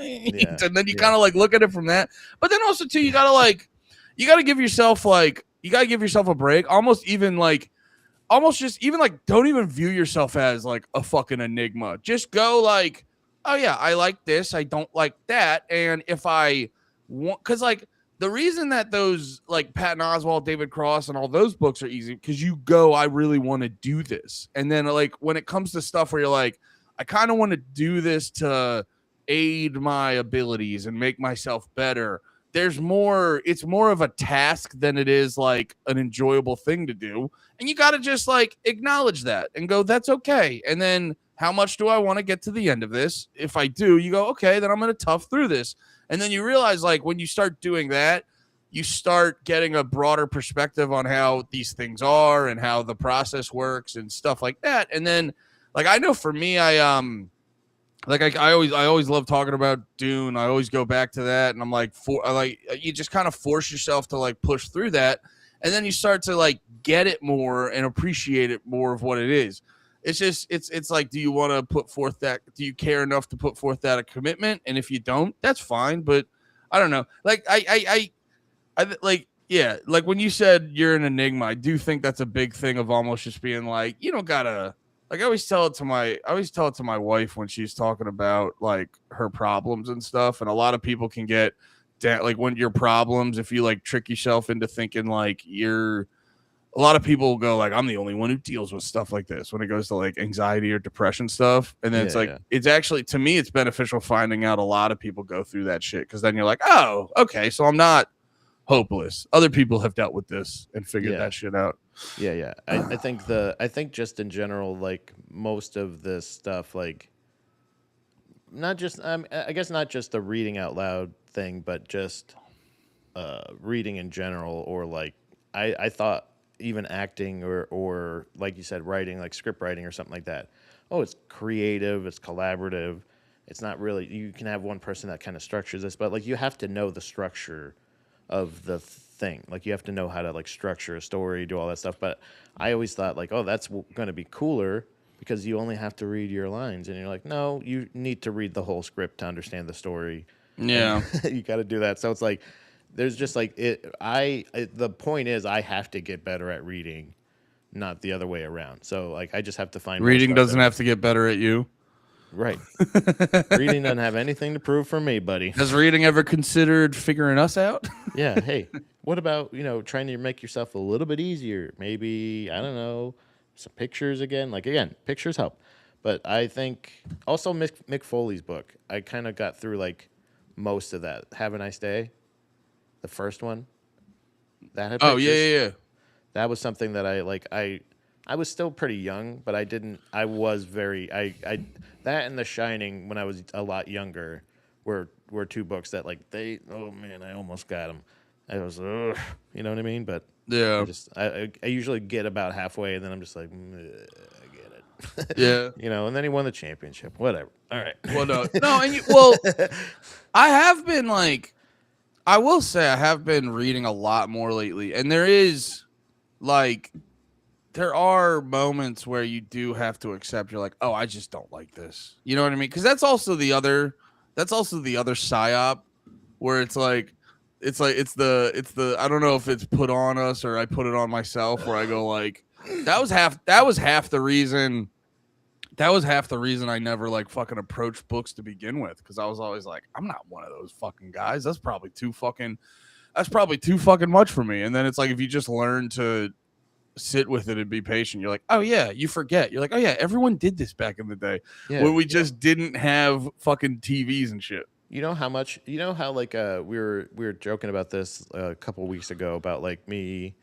Yeah, And then you kind of like look at it from that. But then also too, you gotta give yourself a break. Almost just even like don't even view yourself as like a fucking enigma. Just go like, oh yeah, I like this, I don't like that. And if I want, because like the reason that those like Patton Oswalt, David Cross, and all those books are easy because you go, I really want to do this. And then like when it comes to stuff where you're like, I kind of want to do this to aid my abilities and make myself better, it's more of a task than it is like an enjoyable thing to do, and you got to just like acknowledge that and go, that's okay. And then how much do I want to get to the end of this? If I do, you go, okay, then I'm going to tough through this. And then you realize like when you start doing that, you start getting a broader perspective on how these things are and how the process works and stuff like that. And then like I know for me, I always love talking about Dune. I always go back to that, and I'm like, you just kind of force yourself to like push through that, and then you start to like get it more and appreciate it more of what it is. It's just it's like, do you want to put forth that? Do you care enough to put forth that a commitment? And if you don't, that's fine. But I don't know. Like I like yeah, like when you said you're an enigma, I do think that's a big thing of almost just being like, you don't gotta. Like I always tell it to my wife when she's talking about like her problems and stuff. And a lot of people can get like when your problems, if you like trick yourself into thinking like a lot of people go like, I'm the only one who deals with stuff like this when it goes to like anxiety or depression stuff. And then it's actually, to me, it's beneficial finding out a lot of people go through that shit. Cause then you're like, oh, okay. So I'm not hopeless. Other people have dealt with this and figured that shit out. Yeah. I think just in general, like most of this stuff, like not just I guess not just the reading out loud thing, but just reading in general, or like I thought even acting or like you said, writing, like script writing or something like that. Oh, it's creative, it's collaborative. It's not really, you can have one person that kind of structures this, but like you have to know the structure of the thing. Like you have to know how to like structure a story, do all that stuff. But I always thought like, oh, that's going to be cooler because you only have to read your lines, and you're like, no, you need to read the whole script to understand the story, and Yeah. you got to do that. So it's like there's just like the point is I have to get better at reading, not the other way around. So like I just have to find more Reading stuff doesn't have to get better at you. right. Reading doesn't have anything to prove for me, buddy. Has reading ever considered figuring us out? Yeah. Hey, what about, trying to make yourself a little bit easier? Maybe, I don't know, some pictures again. Like, again, pictures help. But I think also Mick Foley's book, I kind of got through like most of that. Have a Nice Day, the first one, that had Oh, pictures. yeah. That was something that I like. I was still pretty young, but I didn't. I was very. I that and The Shining when I was a lot younger were two books that like they. Oh man, I almost got them. I was, ugh, you know what I mean? But Yeah. I usually get about halfway, and then I'm just like, I get it. Yeah. And then he won the championship. Whatever. All right. Well, no, I have been like, I will say I have been reading a lot more lately, and there are moments where you do have to accept you're like, oh, I just don't like this. You know what I mean? Because that's also the other psyop where it's the I don't know if it's put on us or I put it on myself where I go like that was half the reason I never like fucking approached books to begin with, because I was always like, I'm not one of those fucking guys. That's probably too fucking much for me. And then it's like if you just learn to sit with it and be patient, you're like, oh yeah, you forget. You're like, oh yeah, everyone did this back in the day when we just didn't have fucking TVs and shit. You know how like we were joking about this a couple weeks ago about like me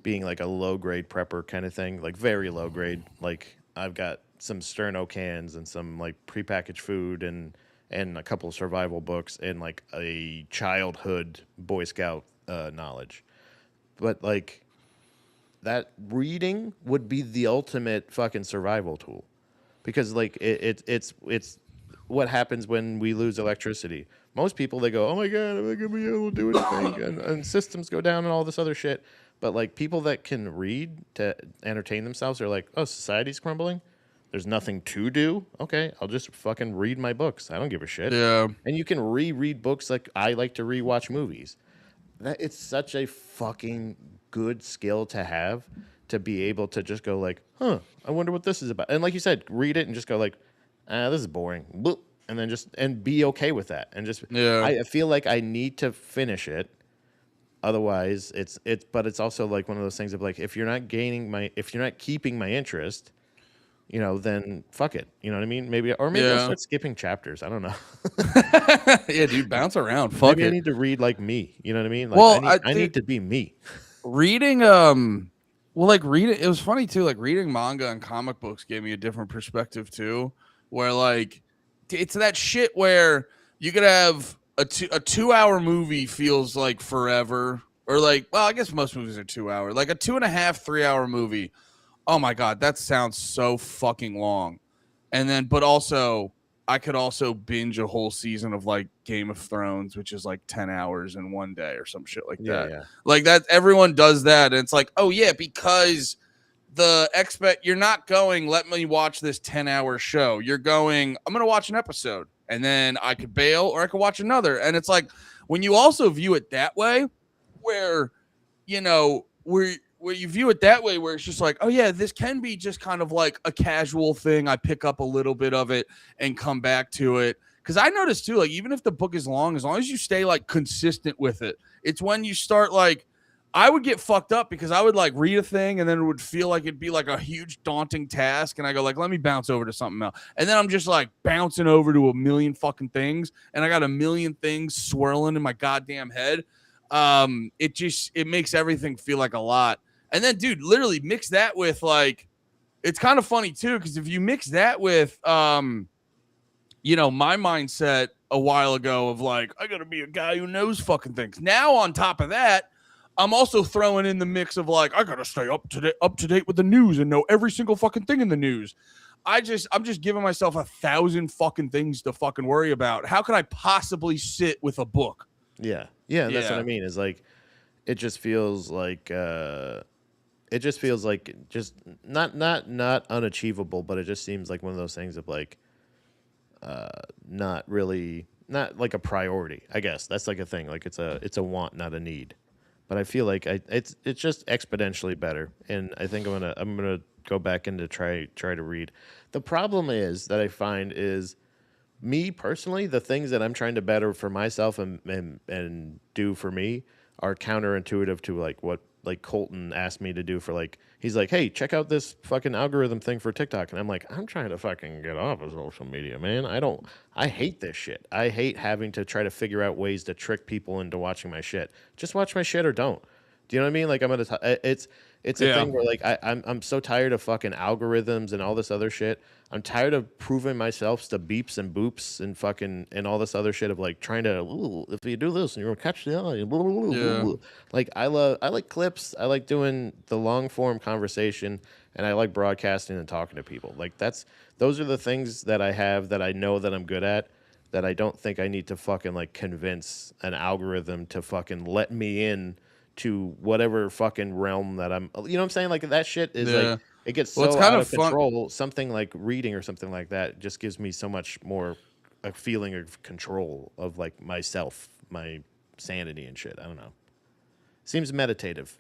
being like a low grade prepper kind of thing, like very low grade. Like I've got some Sterno cans and some like prepackaged food and a couple of survival books and like a childhood Boy Scout knowledge. But like that reading would be the ultimate fucking survival tool, because like it's what happens when we lose electricity. Most people, they go, oh my god, I'm not gonna be able to do anything, and systems go down and all this other shit. But like people that can read to entertain themselves are like, oh, society's crumbling. There's nothing to do. Okay, I'll just fucking read my books. I don't give a shit. Yeah. And you can reread books like I like to rewatch movies. That it's such a fucking good skill to have, to be able to just go like, huh, I wonder what this is about. And like you said, read it and just go like, this is boring. Boop. And then and be okay with that. And just, I feel like I need to finish it. Otherwise but it's also like one of those things of like, if you're not keeping my interest, then fuck it. You know what I mean? Maybe I'll start skipping chapters. I don't know. Yeah, dude, bounce around. Fuck Maybe it. I need to read like me. You know what I mean? Like I need to be me. Reading, reading. It was funny too. Like reading manga and comic books gave me a different perspective too. Where like it's that shit where you could have a 2-hour movie feels like forever, or like, well, I guess most movies are 2 hours. Like a 2.5, 3-hour movie. Oh my god, that sounds so fucking long. And then, but also, I could also binge a whole season of like Game of Thrones, which is like 10 hours in one day or some shit like that. Yeah. Like that, everyone does that. And it's like, oh yeah, because you're not going, let me watch this 10-hour show. You're going, I'm going to watch an episode and then I could bail or I could watch another. And it's like, when you also view it that way, where you view it that way, where it's just like, oh yeah, this can be just kind of like a casual thing. I pick up a little bit of it and come back to it. Because I noticed too, like even if the book is long, as long as you stay like consistent with it, it's when you start like, I would get fucked up because I would like read a thing and then it would feel like it'd be like a huge daunting task. And I go like, let me bounce over to something else. And then I'm just like bouncing over to a million fucking things. And I got a million things swirling in my goddamn head. It makes everything feel like a lot. And then, dude, literally mix that with like, it's kind of funny too, because if you mix that with, my mindset a while ago of like, I gotta be a guy who knows fucking things. Now, on top of that, I'm also throwing in the mix of like, I gotta stay up to date with the news and know every single fucking thing in the news. I'm just giving myself 1,000 fucking things to fucking worry about. How could I possibly sit with a book? Yeah. That's what I mean. Is like, it just feels like it just feels like just not unachievable, but it just seems like one of those things of like not really not like a priority. I guess that's like a thing. Like it's a want, not a need. But I feel like it's just exponentially better, and I think I'm gonna go back into try to read. The problem is that I find is me personally, the things that I'm trying to better for myself and do for me are counterintuitive to like what like Colton asked me to do for like he's like, hey, check out this fucking algorithm thing for TikTok. And I'm like, I'm trying to fucking get off of social media, man. I hate this shit. I hate having to try to figure out ways to trick people into watching my shit. Just watch my shit or don't. Do you know what I mean? Like it's a Yeah. thing where like I'm so tired of fucking algorithms and all this other shit. I'm tired of proving myself to beeps and boops and fucking and all this other shit of like trying to ooh, if you do this and you're gonna catch the eye. Blah, blah, blah, Yeah. blah. Like I like clips. I like doing the long form conversation and I like broadcasting and talking to people. Like those are the things that I have that I know that I'm good at that I don't think I need to fucking like convince an algorithm to fucking let me in to whatever fucking realm that I'm you know what I'm saying? Like that shit is like Yeah. it gets Well, it's so kind out of of fun. control. Something like reading or something like that just gives me so much more a feeling of control of like myself, my sanity and shit. I don't know. Seems meditative.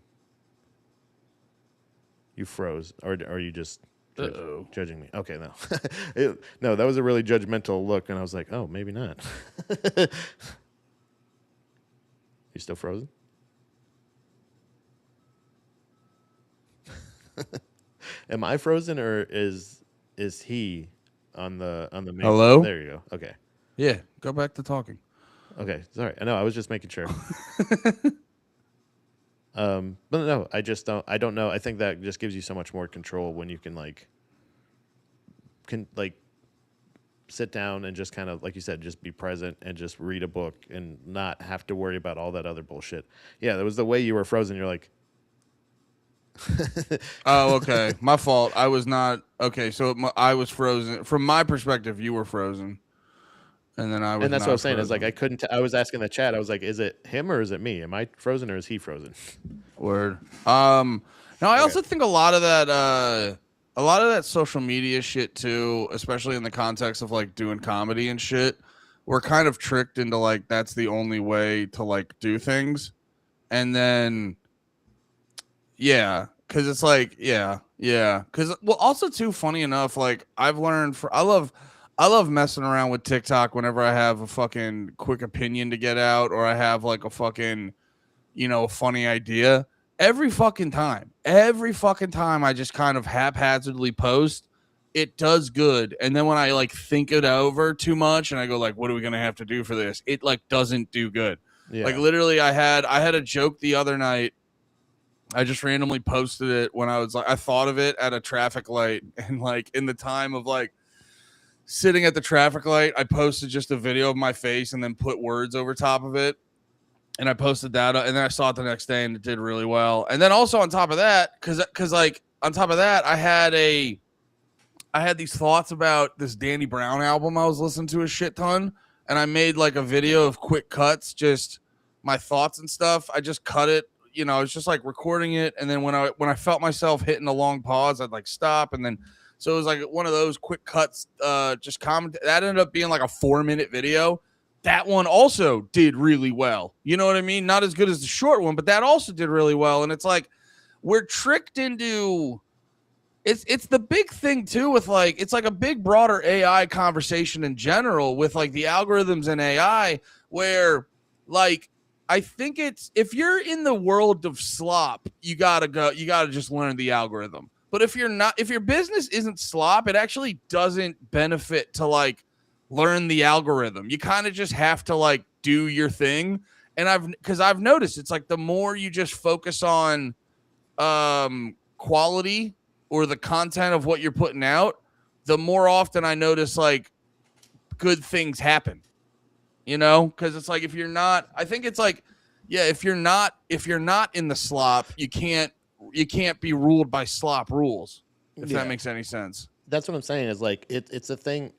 You froze, or are you just Uh-oh. judging me? Okay, no, no, that was a really judgmental look, and I was like, oh, maybe not. You still frozen? Am I frozen or is he on the main? Hello? There you go. Okay. Yeah. Go back to talking. Okay. Sorry. I know. I was just making sure. But no, I don't know. I think that just gives you so much more control when you can like sit down and just kind of like you said, just be present and just read a book and not have to worry about all that other bullshit. Yeah, that was the way you were frozen. You're like, Oh, okay. My fault. I was not. Okay, so I was frozen. From my perspective, you were frozen. And then I was and that's what I not was saying. Is like frozen. I couldn't. I was asking the chat. I was like, is it him or is it me? Am I frozen or is he frozen? Word. Now I Okay. also think a lot of that social media shit too, especially in the context of like doing comedy and shit, we're kind of tricked into like that's the only way to like do things. And then yeah, because it's like yeah. Because well, also too funny enough, like I've learned I love messing around with TikTok whenever I have a fucking quick opinion to get out or I have like a fucking a funny idea. Every fucking time I just kind of haphazardly post, it does good. And then when I like think it over too much and I go like, what are we gonna have to do for this? It like doesn't do good. Like Yeah. literally, I had a joke the other night. I just randomly posted it when I was like, I thought of it at a traffic light, and like in the time of like sitting at the traffic light, I posted just a video of my face and then put words over top of it. And I posted that, and then I saw it the next day, and it did really well. And then also on top of that, because like on top of that, I had these thoughts about this Danny Brown album I was listening to a shit ton, and I made like a video of quick cuts, just my thoughts and stuff. I just cut it, I was just like recording it, and then when I felt myself hitting a long pause, I'd like stop, and then so it was like one of those quick cuts. Just comment that ended up being like a 4-minute video. That one also did really well. You know what I mean? Not as good as the short one, but that also did really well. And it's like we're tricked into it's the big thing too with like it's like a big broader AI conversation in general with like the algorithms and AI where like I think it's if you're in the world of slop, you gotta just learn the algorithm. But if you're not, if your business isn't slop, it actually doesn't benefit to like learn the algorithm. You kind of just have to like do your thing. And I've noticed it's like the more you just focus on quality or the content of what you're putting out, the more often I notice like good things happen. Because it's like if you're not, I think it's like, yeah, if you're not in the slop, you can't be ruled by slop rules. If that Yeah. makes any sense. That's what I'm saying. Is like it's a thing.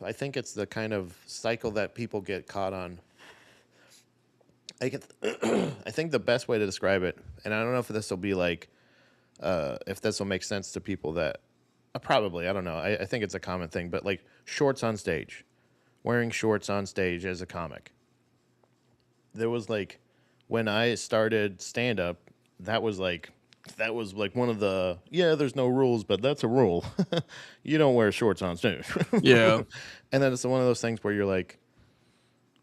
I think it's the kind of cycle that people get caught on. I get, I think the best way to describe it, and I don't know if this will be like, if this will make sense to people that, probably, I don't know. I think it's a common thing, but like shorts on stage, wearing shorts on stage as a comic. There was like, when I started stand up, that was like, that was like one of the, yeah, there's no rules, but that's a rule. You don't wear shorts on stage. Yeah. And then it's one of those things where you're like,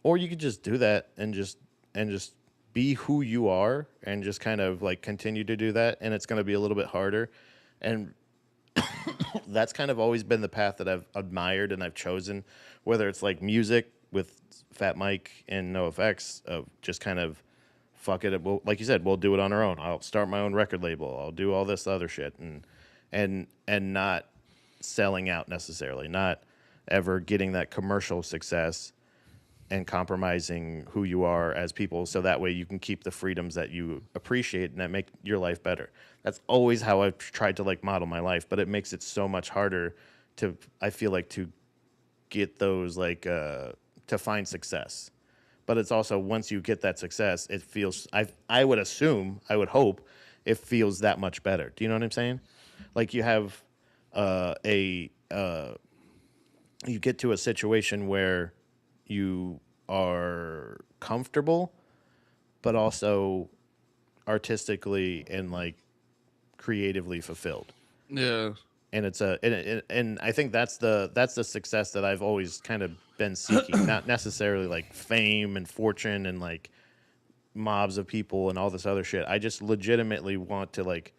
or you could just do that and just be who you are and just kind of like continue to do that, and it's going to be a little bit harder. And that's kind of always been the path that I've admired and I've chosen, whether it's like music with Fat Mike and NoFX, of just kind of fuck it, like you said, we'll do it on our own. I'll start my own record label. I'll do all this other shit, and not selling out necessarily, not ever getting that commercial success and compromising who you are as people, so that way you can keep the freedoms that you appreciate and that make your life better. That's always how I've tried to like model my life, but it makes it so much harder to, I feel like, to get those like to find success. But it's also, once you get that success, it feels, I would assume, I would hope it feels that much better. Do you know what I'm saying? Like you have you get to a situation where you are comfortable, but also artistically and like creatively fulfilled. Yeah. And it's and I think that's the success that I've always kind of been seeking, not necessarily like fame and fortune and like mobs of people and all this other shit. I just legitimately want to like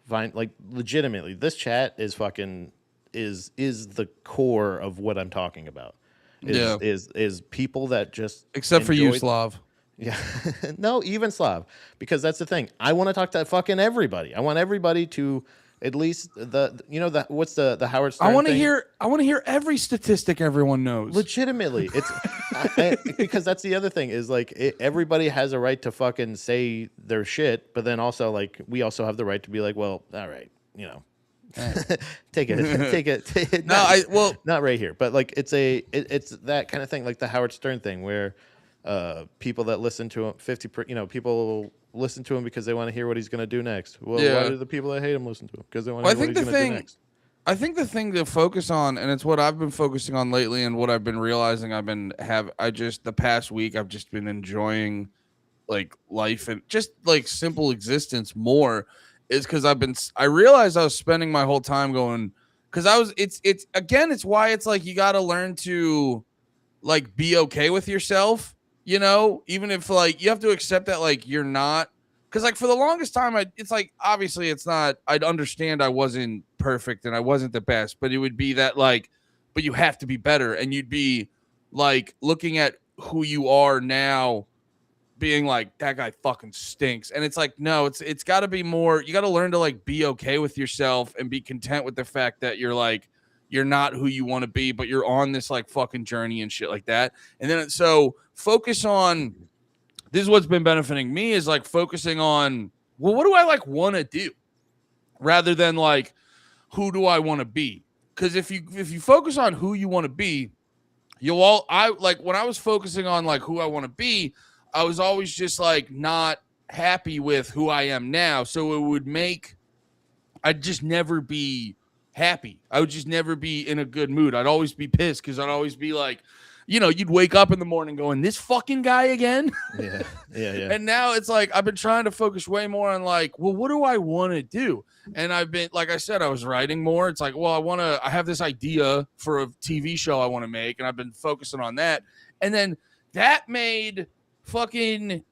find, like, legitimately, this chat is fucking is the core of what I'm talking about. Yeah. Is people that just Except for you, enjoy. Slav. Yeah. No, even Slav. Because that's the thing. I want to talk to fucking everybody. I want everybody to at least the what's the Howard Stern I want to thing? hear every statistic everyone knows. Legitimately, it's because that's the other thing is like everybody has a right to fucking say their shit, but then also like we also have the right to be like, well, all right, take it. No, Not right here, but like it's that kind of thing, like the Howard Stern thing, where people that listen to him, people listen to him because they want to hear what he's going to do next. Well, Yeah. why do the people that hate him listen to him? Because they want to hear what he's going to do next. I think the thing to focus on, and it's what I've been focusing on lately, and what I've been realizing the past week I've just been enjoying like life and just like simple existence more, is because I realized I was spending my whole time going, because it's why it's like you got to learn to like be okay with yourself, even if like you have to accept that like you're not, because like for the longest time it's like obviously it's not, I'd understand I wasn't perfect and I wasn't the best, but it would be that like, but you have to be better, and you'd be like looking at who you are now being like, that guy fucking stinks, and it's like, no, it's got to be more, you got to learn to like be okay with yourself and be content with the fact that you're like, you're not who you want to be, but you're on this like fucking journey and shit like that. And then so focus on, this is what's been benefiting me, is like focusing on, well, what do I like want to do, rather than like, who do I want to be? Because if you focus on who you want to be, I like, when I was focusing on like who I want to be, I was always just like not happy with who I am now. So it would make, I'd just never be happy. I would just never be in a good mood. I'd always be pissed because I'd always be like, you'd wake up in the morning going, this fucking guy again. Yeah. And now it's like, I've been trying to focus way more on like, well, what do I want to do? And I've been, like I said, I was writing more. It's like, well, I have this idea for a TV show I want to make, and I've been focusing on that. And then that made fucking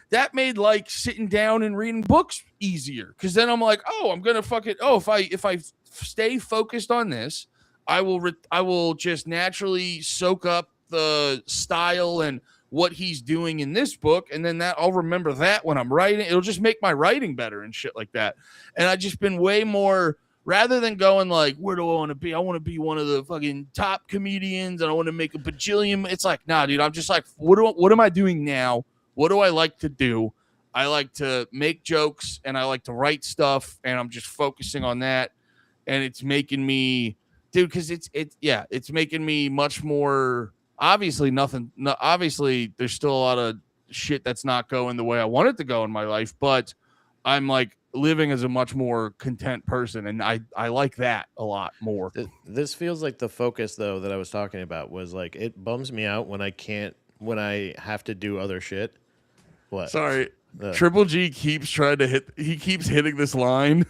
that made like sitting down and reading books easier, because then I'm like, oh, I'm gonna fucking, if I stay focused on this, I will just naturally soak up the style and what he's doing in this book, and then that I'll remember that when I'm writing. It'll just make my writing better and shit like that. And I've just been way more, rather than going like, where do I want to be? I want to be one of the fucking top comedians and I want to make a bajillion. It's like, nah, dude, I'm just like, what am I doing now? What do I like to do? I like to make jokes and I like to write stuff, and I'm just focusing on that. And it's making me, dude, because it's making me much more, obviously there's still a lot of shit that's not going the way I want it to go in my life, but I'm like living as a much more content person, and I like that a lot more. This feels like the focus though that I was talking about was like it bums me out when I have to do other shit. What? Sorry, Triple G keeps trying to he keeps hitting this line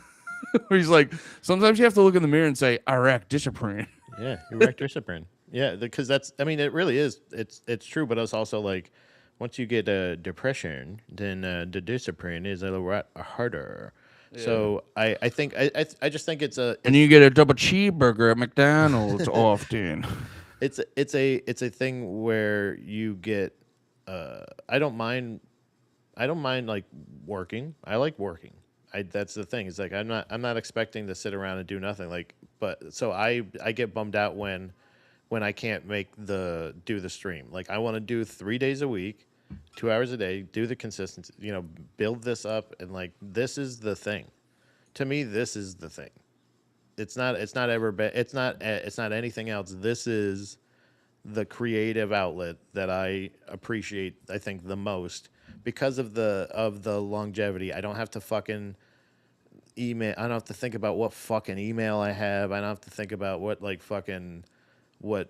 where he's like, sometimes you have to look in the mirror and say, I rack discipline. Yeah, you rack discipline. Yeah, because it really is. It's true, but it's also like once you get depression, then the discipline is a lot harder. Yeah. So I think I just think and you get a double cheeseburger at McDonald's often. It's a thing where you get I don't mind like working. I like working. That's the thing. It's like I'm not expecting to sit around and do nothing. Like, but so I get bummed out when I can't do the stream. Like I want to do 3 days a week, 2 hours a day, do the consistency, build this up, and like this is the thing. To me, this is the thing. It's not anything else. This is the creative outlet that I appreciate, I think, the most because of the longevity. I don't have to fucking email. I don't have to think about what fucking email I have. I don't have to think about what like fucking what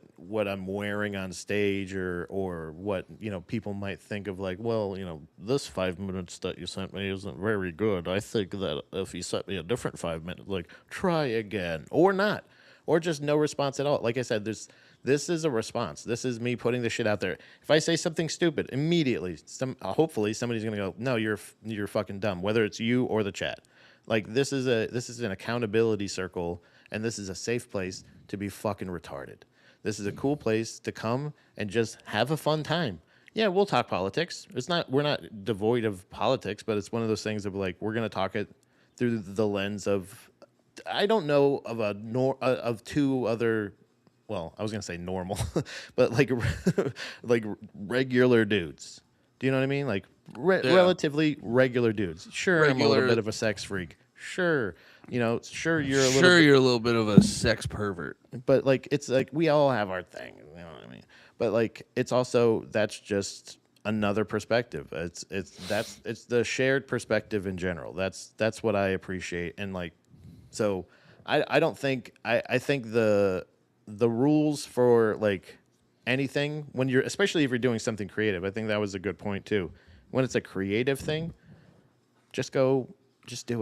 I'm wearing on stage or what people might think of, like, well, this 5 minutes that you sent me isn't very good. I think that if you sent me a different 5 minutes, like try again or not, or just no response at all. Like I said, this is a response. This is me putting the shit out there. If I say something stupid, immediately, hopefully somebody's gonna go, no, you're fucking dumb. Whether it's you or the chat, like this is an accountability circle, and this is a safe place to be fucking retarded. This is a cool place to come and just have a fun time. Yeah, we'll talk politics. We're not devoid of politics, but it's one of those things of like we're gonna talk it through the lens of, I don't know of of two other. Well, I was gonna say normal, but like like regular dudes. Do you know what I mean? Like relatively regular dudes. Sure, I'm a little bit of a sex freak. Sure, sure you're a little bit of a sex pervert. But like it's like we all have our thing. You know what I mean? But like it's also, that's just another perspective. It's the shared perspective in general. That's what I appreciate. And like, so I don't think I think the rules for like anything when you're, especially if you're doing something creative, I think that was a good point too. When it's a creative thing, just do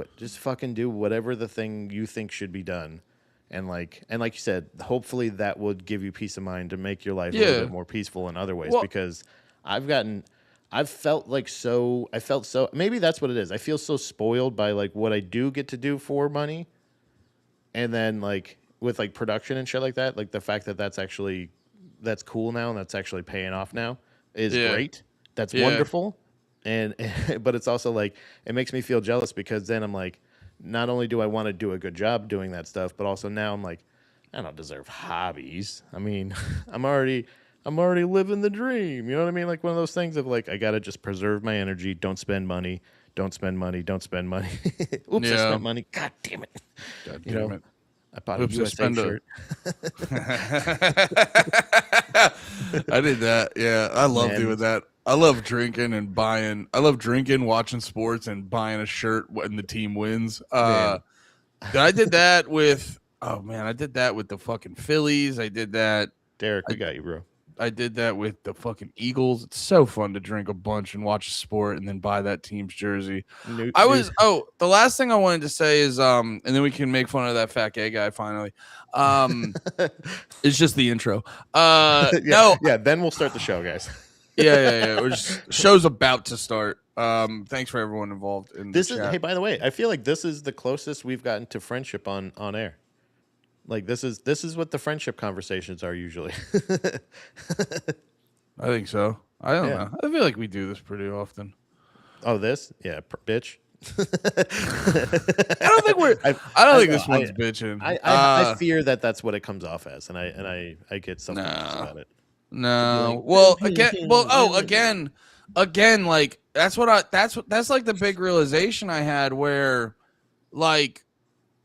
it. Just fucking do whatever the thing you think should be done. And like you said, hopefully that would give you peace of mind to make your life a little bit more peaceful in other ways. Well, because I felt so, maybe that's what it is. I feel so spoiled by like what I do get to do for money. And then like with like production and shit like that, like the fact that that's cool now and that's actually paying off now is great. That's wonderful. And but it's also like it makes me feel jealous, because then I'm like, not only do I want to do a good job doing that stuff, but also now I'm like, I don't deserve hobbies. I mean, I'm already living the dream. You know what I mean? Like one of those things of like, I got to just preserve my energy. Don't spend money. Don't spend money. Don't spend money. Oops, I spent money. God damn it. God damn it. I bought a USA shirt. I did that. Yeah, I love doing that. I love drinking and buying. I love drinking, watching sports, and buying a shirt when the team wins. I did that with. Oh man, I did that with the fucking Phillies. I did that. Derek, we got you, bro. I did that with the fucking Eagles. It's so fun to drink a bunch and watch a sport and then buy that team's jersey. The last thing I wanted to say is and then we can make fun of that fat gay guy finally. It's just the intro. Then we'll start the show, guys. Yeah. Show's about to start. Thanks for everyone involved in this. Hey, by the way, I feel like this is the closest we've gotten to friendship on air. Like this is what the friendship conversations are usually. I think so. I don't know. I feel like we do this pretty often. Oh, this? Yeah, bitch. I don't think this one's bitching. I fear that that's what it comes off as, and I get something about it. No. Again, like that's like the big realization I had where, like,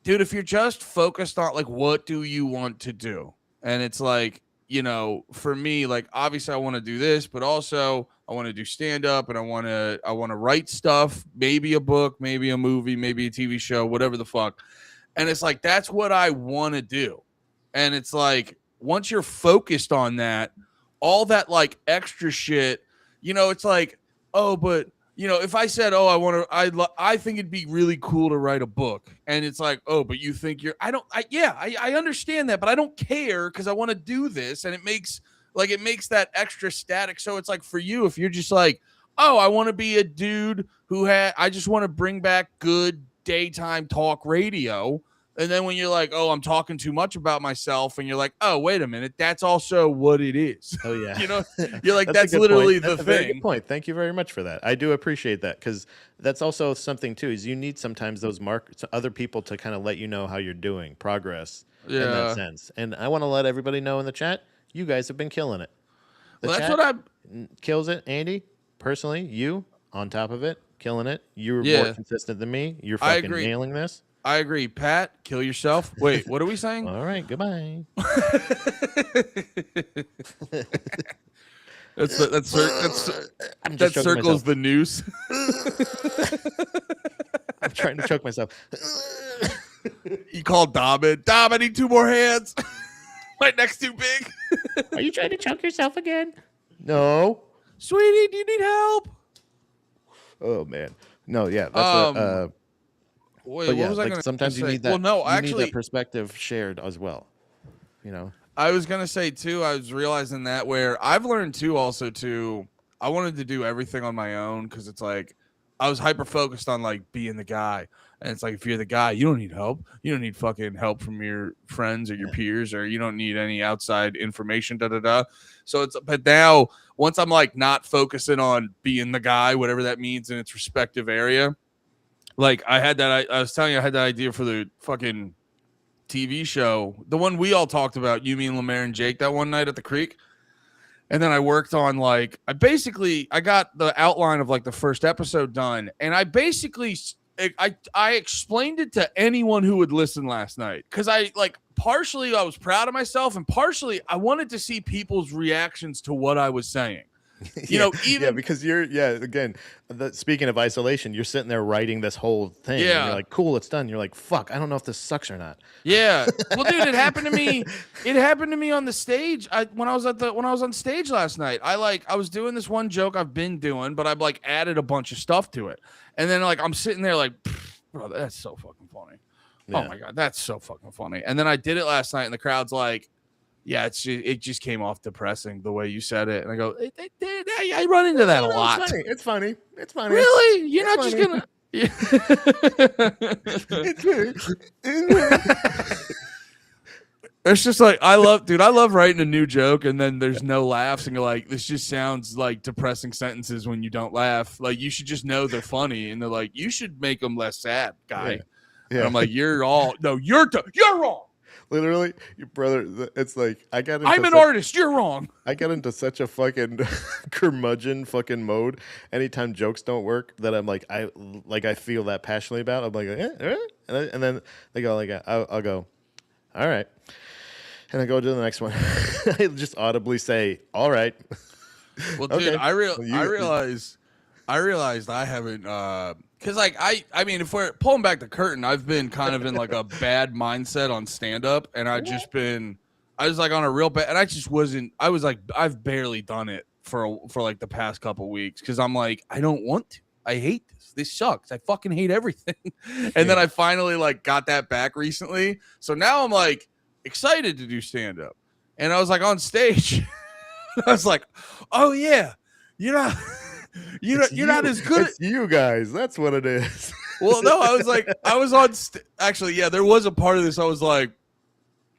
dude, if you're just focused on like what do you want to do, and it's like you know, for me, like obviously I want to do this, but also I want to do stand up and I want to write stuff, maybe a book, maybe a movie, maybe a TV show, whatever the fuck. And it's like that's what I want to do. And it's like once you're focused on that, all that like extra shit, you know, it's like, oh, but you know, if I said, oh, I think it'd be really cool to write a book, and it's like, oh, but you think I understand that, but I don't care because I want to do this, and it makes that extra static. So it's like for you, if you're just like, oh, I want to be a dude I just want to bring back good daytime talk radio. And then when you're like, oh, I'm talking too much about myself, and you're like, oh, wait a minute, that's also what it is. Oh yeah, you know, you're like, that's literally the thing. Very good point. Thank you very much for that. I do appreciate that because that's also something too. Is you need sometimes those other people to kind of let you know how you're doing, progress in that sense. And I want to let everybody know in the chat, you guys have been killing it. That's what kills it, Andy. Personally, you on top of it, killing it. You're more consistent than me. You're fucking nailing this. I agree. Pat, kill yourself. Wait, what are we saying? All right, goodbye. that circles the noose. I'm trying to choke myself. You call Dobbin. Dobbin, I need 2 more hands. My neck's too big. Are you trying to choke yourself again? No. Sweetie, do you need help? Oh, man. No, yeah. That's what... Wait, what was I going to sometimes you need that. Well, no, you need that perspective shared as well. You know, I was going to say too. I was realizing that where I've learned too. Also, too, I wanted to do everything on my own because it's like I was hyper focused on like being the guy, and it's like if you're the guy, you don't need help. You don't need fucking help from your friends or your peers, or you don't need any outside information. Da da da. So but now once I'm like not focusing on being the guy, whatever that means in its respective area. Like I was telling you, I had that idea for the fucking TV show, the one we all talked about, you, me, and Lemaire and Jake that one night at the creek. And then I worked on like, I got the outline of like the first episode done. And I explained it to anyone who would listen last night. Cause partially I was proud of myself and partially I wanted to see people's reactions to what I was saying. You know, even because speaking of isolation, you're sitting there writing this whole thing. Yeah, and you're like, cool, it's done. You're like, fuck, I don't know if this sucks or not. Yeah, well, dude, it happened to me. It happened to me on the stage. When I was on stage last night. I was doing this one joke I've been doing, but I've like added a bunch of stuff to it, and then like I'm sitting there like, bro, that's so fucking funny. Yeah. Oh my god, that's so fucking funny. And then I did it last night, and the crowd's like, yeah, it just came off depressing the way you said it. And I go, I run into that a lot. It's funny. Really? You're not just going to. It's just like, I love writing a new joke and then there's no laughs. And you're like, this just sounds like depressing sentences when you don't laugh. Like, you should just know they're funny. And they're like, you should make them less sad, guy. Yeah. And I'm like, you're wrong. Literally, your brother. It's like I'm an artist. You're wrong. I get into such a fucking curmudgeon fucking mode anytime jokes don't work that I'm like I feel that passionately about. I'm like, and then they go like, I'll go, all right, and I go to the next one. I just audibly say, all right. Well, dude, okay. I realized I haven't. Because, like, I mean, if we're pulling back the curtain, I've been kind of in, like, a bad mindset on stand-up, and I was, like, on a real bad, and I've barely done it for like, the past couple weeks, because I'm like, I don't want to. I hate this. This sucks. I fucking hate everything. And then I finally, like, got that back recently, so now I'm, like, excited to do stand-up. And I was, like, on stage, I was like, oh, yeah, you're not as good. It's you guys. That's what it is. Well, no, I was on. Actually, yeah, there was a part of this. I was like,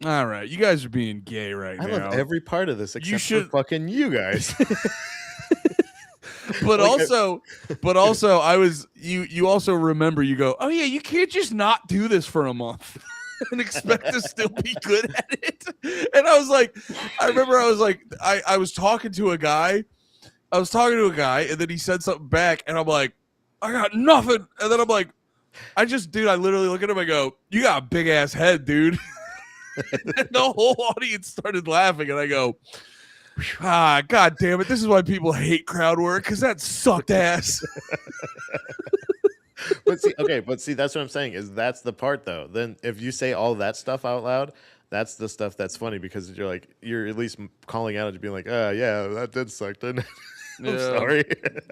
all right, you guys are being gay right now. I love every part of this except for fucking you guys. But also, I was. You also remember? You go, oh yeah, you can't just not do this for a month and expect to still be good at it. And I was like, I was talking to a guy. And then he said something back, and I'm like, I got nothing. And then I'm like, I literally look at him and go, you got a big ass head, dude. And the whole audience started laughing, and I go, God damn it! This is why people hate crowd work, because that sucked ass. But see, that's what I'm saying is that's the part though. Then if you say all that stuff out loud, that's the stuff that's funny because you're at least calling out and being like, yeah, that did suck, didn't it? I'm sorry.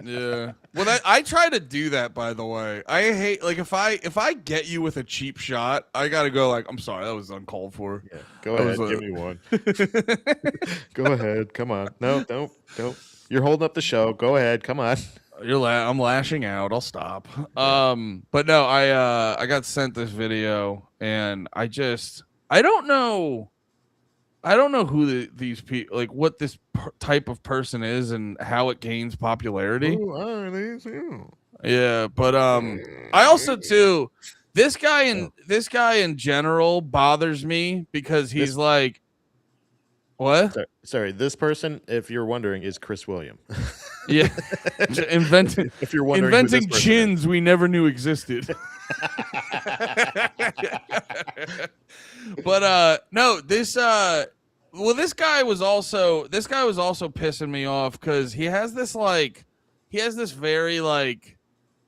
Yeah. Well, I try to do that, by the way. I hate, like, if I get you with a cheap shot, I gotta go like, I'm sorry, that was uncalled for. Yeah. Go ahead, give me one. Go ahead, come on. No, don't. You're holding up the show. Go ahead, come on. I'm lashing out. I'll stop. But no, I got sent this video, and I don't know. I don't know who these people, like, what this type of person is and how it gains popularity. Who are these? Yeah, but I also too, this guy in general bothers me because he's like, what? Sorry, this person, if you're wondering, is Chris William. Yeah, if you're wondering, inventing chins we never knew existed. But no, this guy was also pissing me off because he has this very like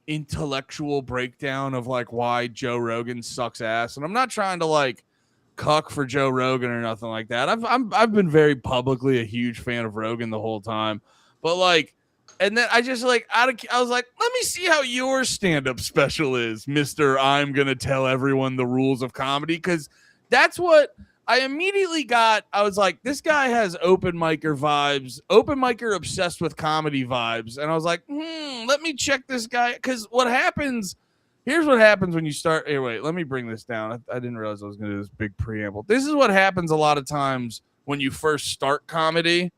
intellectual breakdown of like why Joe Rogan sucks ass, and I'm not trying to like cuck for Joe Rogan or nothing like that. I've been very publicly a huge fan of Rogan the whole time, but like. And then I just like I was like, let me see how your stand-up special is, Mr. I'm gonna tell everyone the rules of comedy, because that's what I immediately got. I was like, this guy has open micer vibes, open micer obsessed with comedy vibes, and I was like, let me check this guy, because here's what happens when you start. Hey, wait, let me bring this down. I didn't realize I was gonna do this big preamble. This is what happens a lot of times when you first start comedy.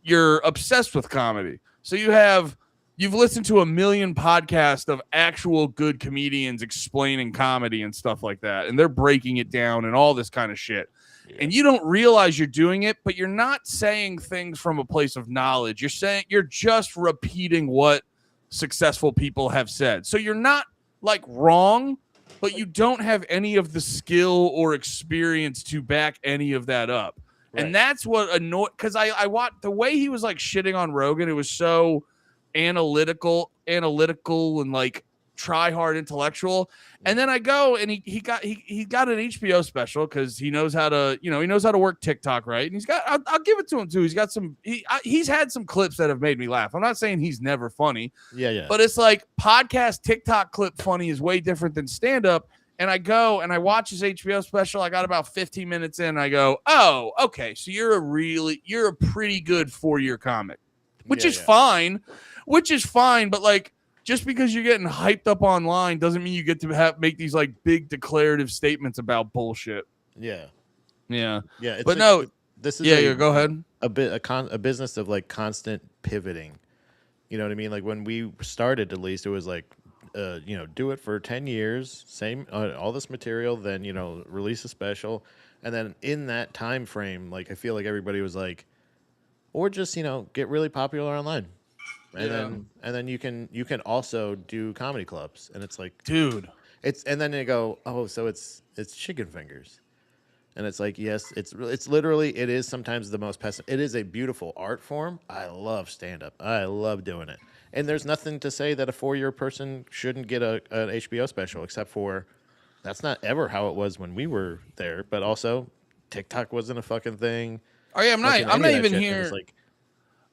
You're obsessed with comedy. So you've listened to a million podcasts of actual good comedians explaining comedy and stuff like that, and they're breaking it down and all this kind of shit. Yeah. And you don't realize you're doing it, but you're not saying things from a place of knowledge. You're just repeating what successful people have said. So you're not like wrong, but you don't have any of the skill or experience to back any of that up. Right. And that's what annoyed, because I watched the way he was like shitting on Rogan. It was so analytical and like try hard intellectual. And then I go and he got an HBO special because he knows how to work TikTok, right? And I'll give it to him too. He's had some clips that have made me laugh. I'm not saying he's never funny. Yeah. But it's like podcast TikTok clip funny is way different than stand up. And I go and I watch his HBO special. I got about 15 minutes in. And I go, oh, okay. So you're a pretty good 4-year comic, which is fine. But like, just because you're getting hyped up online doesn't mean you get to make these like big declarative statements about bullshit. Yeah. But no, this is go ahead. A business of like constant pivoting. You know what I mean? Like when we started, at least it was like, do it for 10 years, same all this material, then release a special, and then in that time frame, like I feel like everybody was like, or just get really popular online, and then you can also do comedy clubs, and it's like, dude, and then they go, oh, so it's chicken fingers, and it's like, yes, it's literally, it is sometimes the most it is a beautiful art form. I love stand up. I love doing it. And there's nothing to say that a 4-year person shouldn't get an HBO special, except for that's not ever how it was when we were there. But also, TikTok wasn't a fucking thing. Oh yeah, I'm not even here. Like,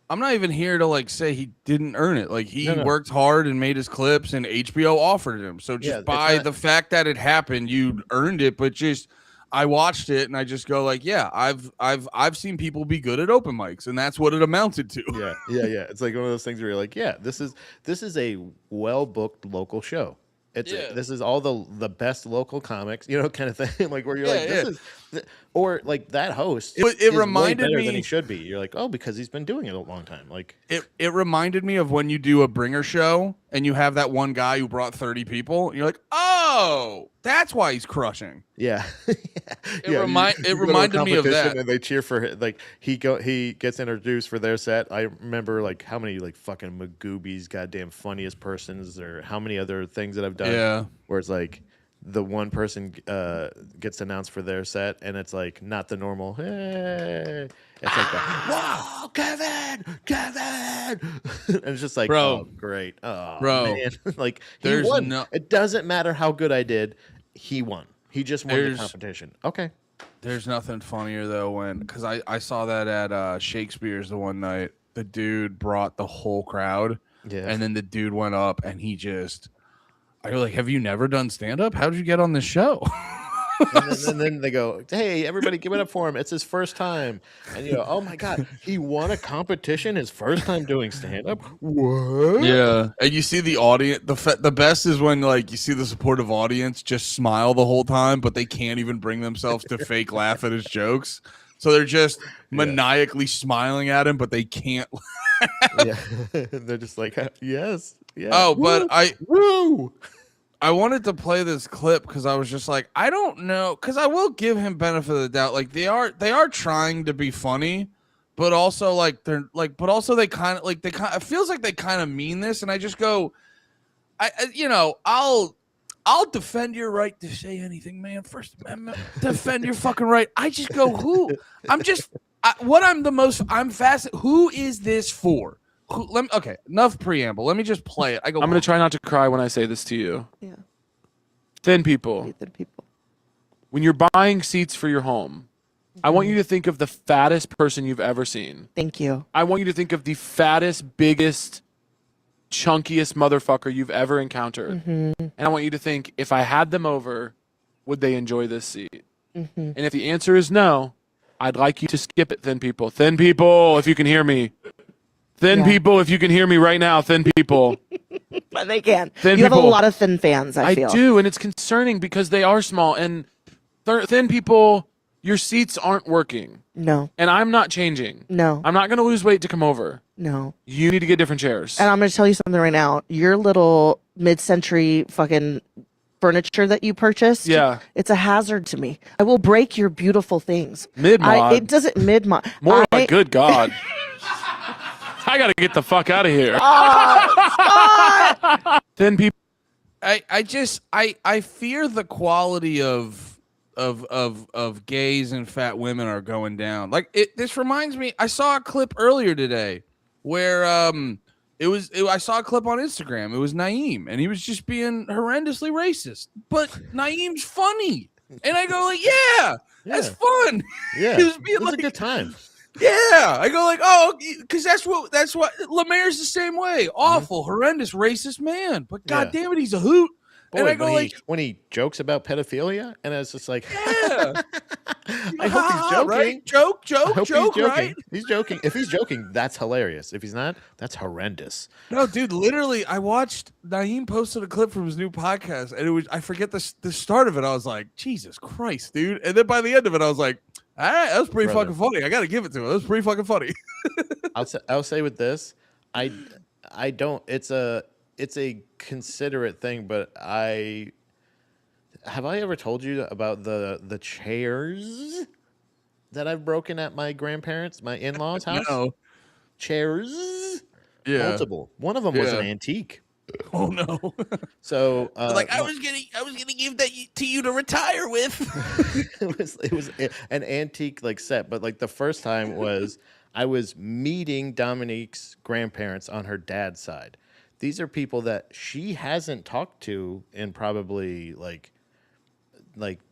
I'm not even here to like say he didn't earn it. Like he worked hard and made his clips, and HBO offered him. So just by the fact that it happened, you earned it. But just I watched it and I just go like, yeah, I've seen people be good at open mics, and that's what it amounted to. Yeah. It's like one of those things where you're like, yeah, this is a well booked local show. This is all the best local comics, kind of thing. Like where you're this is, or like that host. It reminded me than he should be. You're like, oh, because he's been doing it a long time. Like it reminded me of when you do a bringer show and you have that one guy who brought 30 people. And you're like, oh, that's why he's crushing. Yeah. It reminded me of that. And they cheer for him. Like he gets introduced for their set. I remember like how many like fucking Magoobies, goddamn funniest persons, or how many other things that I've done. Yeah. Where it's like, the one person gets announced for their set, and it's like not the normal. Hey, it's like the whoa, Kevin. And it's just like, Bro, oh great, oh bro. man, like he There's won. no It doesn't matter how good I did, he won. He just won the there's competition. Okay. there's nothing funnier though when because I saw that at Shakespeare's the one night. The dude brought the whole crowd, Yeah. and then the dude went up and he just I was like, have you never done stand up? How did you get on this show? And then they go, hey, everybody give it up for him. It's his first time. And you go, oh my God, he won a competition his first time doing stand-up? What? Yeah. And you see the audience, the best is when like you see the supportive audience just smile the whole time, but they can't even bring themselves to fake laugh at his jokes. So they're just maniacally smiling at him, but they can't. Yeah. They're just like, yes. Yeah. Oh, but Woo! I wanted to play this clip because I was just like, I don't know, because I will give him benefit of the doubt. Like they are trying to be funny, but also like they're like, but also they kind of like it feels like they kind of mean this, and I just go, I'll defend your right to say anything, man. First Amendment, defend your fucking right. I just go, I'm fascinated. Who is this for? Okay, enough preamble. Let me just play it. I'm going to try not to cry when I say this to you. Yeah. Thin people. Thin people. When you're buying seats for your home, I want you to think of the fattest person you've ever seen. Thank you. I want you to think of the fattest, biggest, chunkiest motherfucker you've ever encountered. And I want you to think, if I had them over, would they enjoy this seat? And if the answer is no, I'd like you to skip it, thin people. Thin people, if you can hear me. Thin people, if you can hear me right now, thin people. But they can. Thin you have a people. lot of thin fans, I feel. I do, and it's concerning because they are small. And thin people, your seats aren't working. No. And I'm not changing. No. I'm not going to lose weight to come over. No. You need to get different chairs. And I'm going to tell you something right now. Your little mid-century fucking furniture that you purchased, it's a hazard to me. I will break your beautiful things. Mid-mod? It doesn't mid-mod. More like, good God. I got to get the fuck out of here. Thin people. I fear the quality of gays and fat women are going down. Like this reminds me, I saw a clip earlier today where I saw a clip on Instagram. It was Naeem, and he was just being horrendously racist. But Naeem's funny, and I go like, yeah. That's fun. Yeah, he was being like a good time. Yeah, I go like, oh, because that's what Lemaire's the same way. Awful, horrendous, racist man. But God damn it, he's a hoot. Boy, and I go when he jokes about pedophilia, and it's just like, yeah. I hope he's joking. Right? Joke, he's joking. right? He's joking. If he's joking, that's hilarious. If he's not, that's horrendous. No, dude, literally, I watched Naeem posted a clip from his new podcast, and I forget the start of it. I was like, Jesus Christ, dude. And then by the end of it, I was like, all right, that was pretty fucking funny. I got to give it to him. That was pretty fucking funny. I'll say with this, I don't. It's a considerate thing, but have I ever told you about the chairs that I've broken at my grandparents, my in-laws' house? No. Chairs? Yeah. Multiple. One of them was an antique. Oh no. So like I was gonna give that to you to retire with. it was an antique like set, but like the first time was I was meeting Dominique's grandparents on her dad's side. These are people that she hasn't talked to in probably like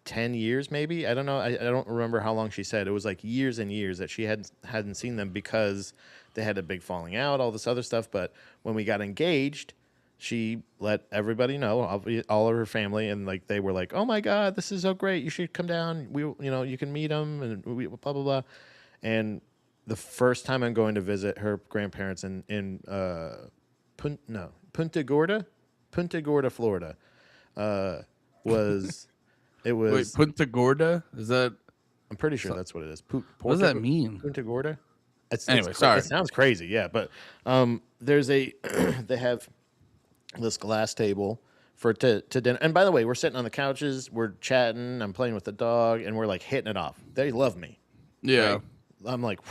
10 years, maybe. I don't know. I don't remember how long she said. It was like years and years that she hadn't seen them because they had a big falling out, all this other stuff. But when we got engaged, she let everybody know, all of her family, and like they were like, "Oh my God, this is so great! You should come down. You can meet them and blah blah blah." And the first time I'm going to visit her grandparents in Punta Gorda, Florida, was Wait, Punta Gorda? Is that? I'm pretty sure that's what it is. What does that mean? Punta Gorda. Anyway, sorry. It sounds crazy, yeah. But there's they have this glass table to dinner. And by the way, we're sitting on the couches, we're chatting, I'm playing with the dog, and we're like hitting it off. They love me. Yeah. Right? I'm like,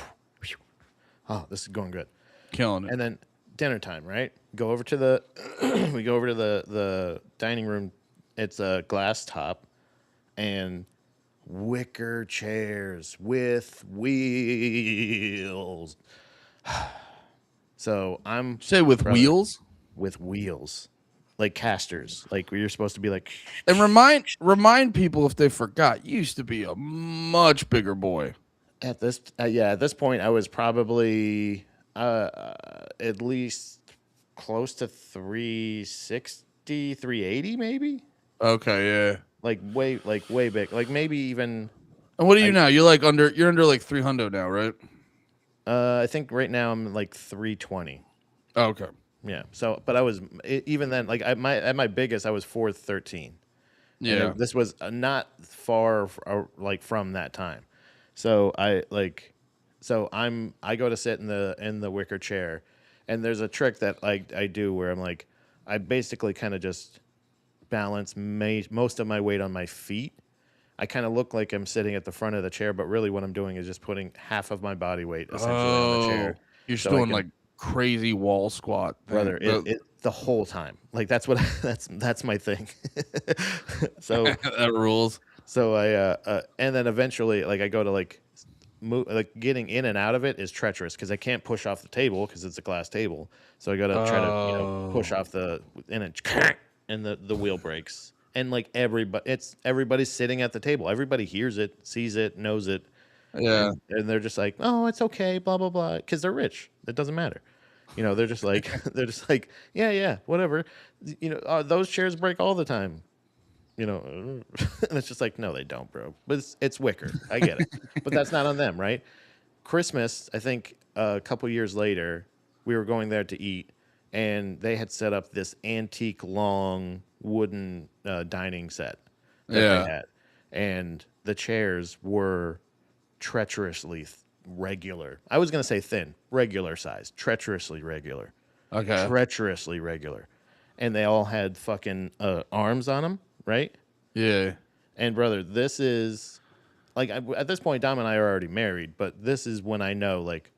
oh, this is going good. Killing it. And then dinner time, right? We go over to the dining room It's a glass top and wicker chairs with wheels. So I'm Say with wheels. With wheels, like casters, like you're supposed to be like. And remind people if they forgot. You used to be a much bigger boy. At this point, I was probably at least close to 360, 380 maybe. Okay, yeah. Like way big. Like maybe even. And what are you now? You're under like 300 now, right? I think right now I'm like 320. Oh, okay. Yeah. So, but I was even then, like at my biggest, I was 413. Yeah. This was not far like from that time. So I go to sit in the wicker chair, and there's a trick that I do where I'm like, I basically kind of just balance most of my weight on my feet. I kind of look like I'm sitting at the front of the chair, but really what I'm doing is just putting half of my body weight essentially on the chair. You're just doing like crazy wall squat thing. Brother, it the whole time. Like that's my thing. So that rules. So I and then eventually like I go to like move, like getting in and out of it is treacherous because I can't push off the table because it's a glass table. So I got to try to push off and the wheel breaks. And like everybody's sitting at the table. Everybody hears it, sees it, knows it. Yeah. And they're just like, "Oh, it's okay, blah blah blah," because they're rich. It doesn't matter. They're just like yeah, whatever. Those chairs break all the time. And it's just like, no, they don't, bro. But it's wicker. I get it. But that's not on them, right? Christmas, I think a couple years later, we were going there to eat, and they had set up this antique long wooden dining set that they had. And the chairs were treacherously regular. I was going to say thin, regular size, treacherously regular. Okay. Treacherously regular. And they all had fucking arms on them, right? Yeah. And brother, this is like at this point, Dom and I are already married, but this is when I know like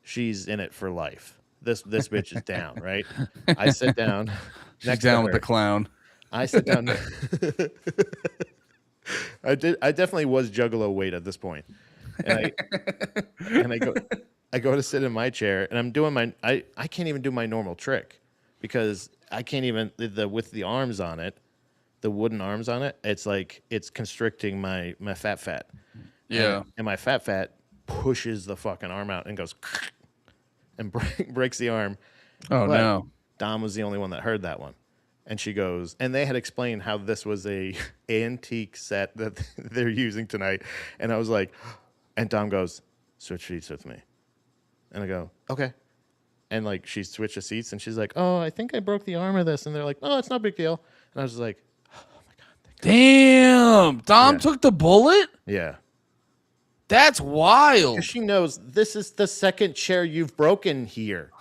she's in it for life. This bitch is down, right? I sit down. She's down with the clown. I sit down. I definitely was juggalo weight at this point. And I go to sit in my chair, and I'm doing I can't even do my normal trick because I can't even with the arms on it, the wooden arms on it. It's like it's constricting my fat. Yeah, and my fat pushes the fucking arm out and goes and breaks the arm. Oh but no! Dom was the only one that heard that one. And she goes, and they had explained how this was a antique set that they're using tonight. And I was like, and Dom goes, switch seats with me. And I go, okay. And like she switched the seats and she's like, oh, I think I broke the arm of this. And they're like, oh, it's no big deal. And I was like, oh my God. Damn. Dom took the bullet? Yeah. That's wild. She knows this is the second chair you've broken here.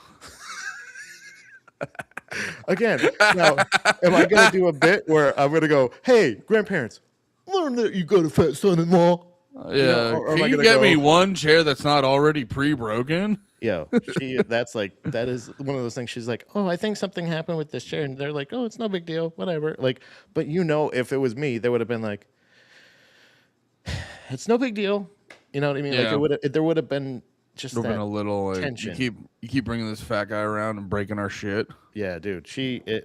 Again, now, am I going to do a bit where I'm going to go, hey, grandparents, learn that you got a fat son-in-law? Yeah. Can you get me one chair that's not already pre-broken? Yo, that is one of those things. She's like, oh, I think something happened with this chair. And they're like, oh, it's no big deal, whatever. Like, but if it was me, they would have been like, it's no big deal. You know what I mean? Yeah. Like there would have been just There'd been a little like, tension. You keep bringing this fat guy around and breaking our shit. Yeah, dude.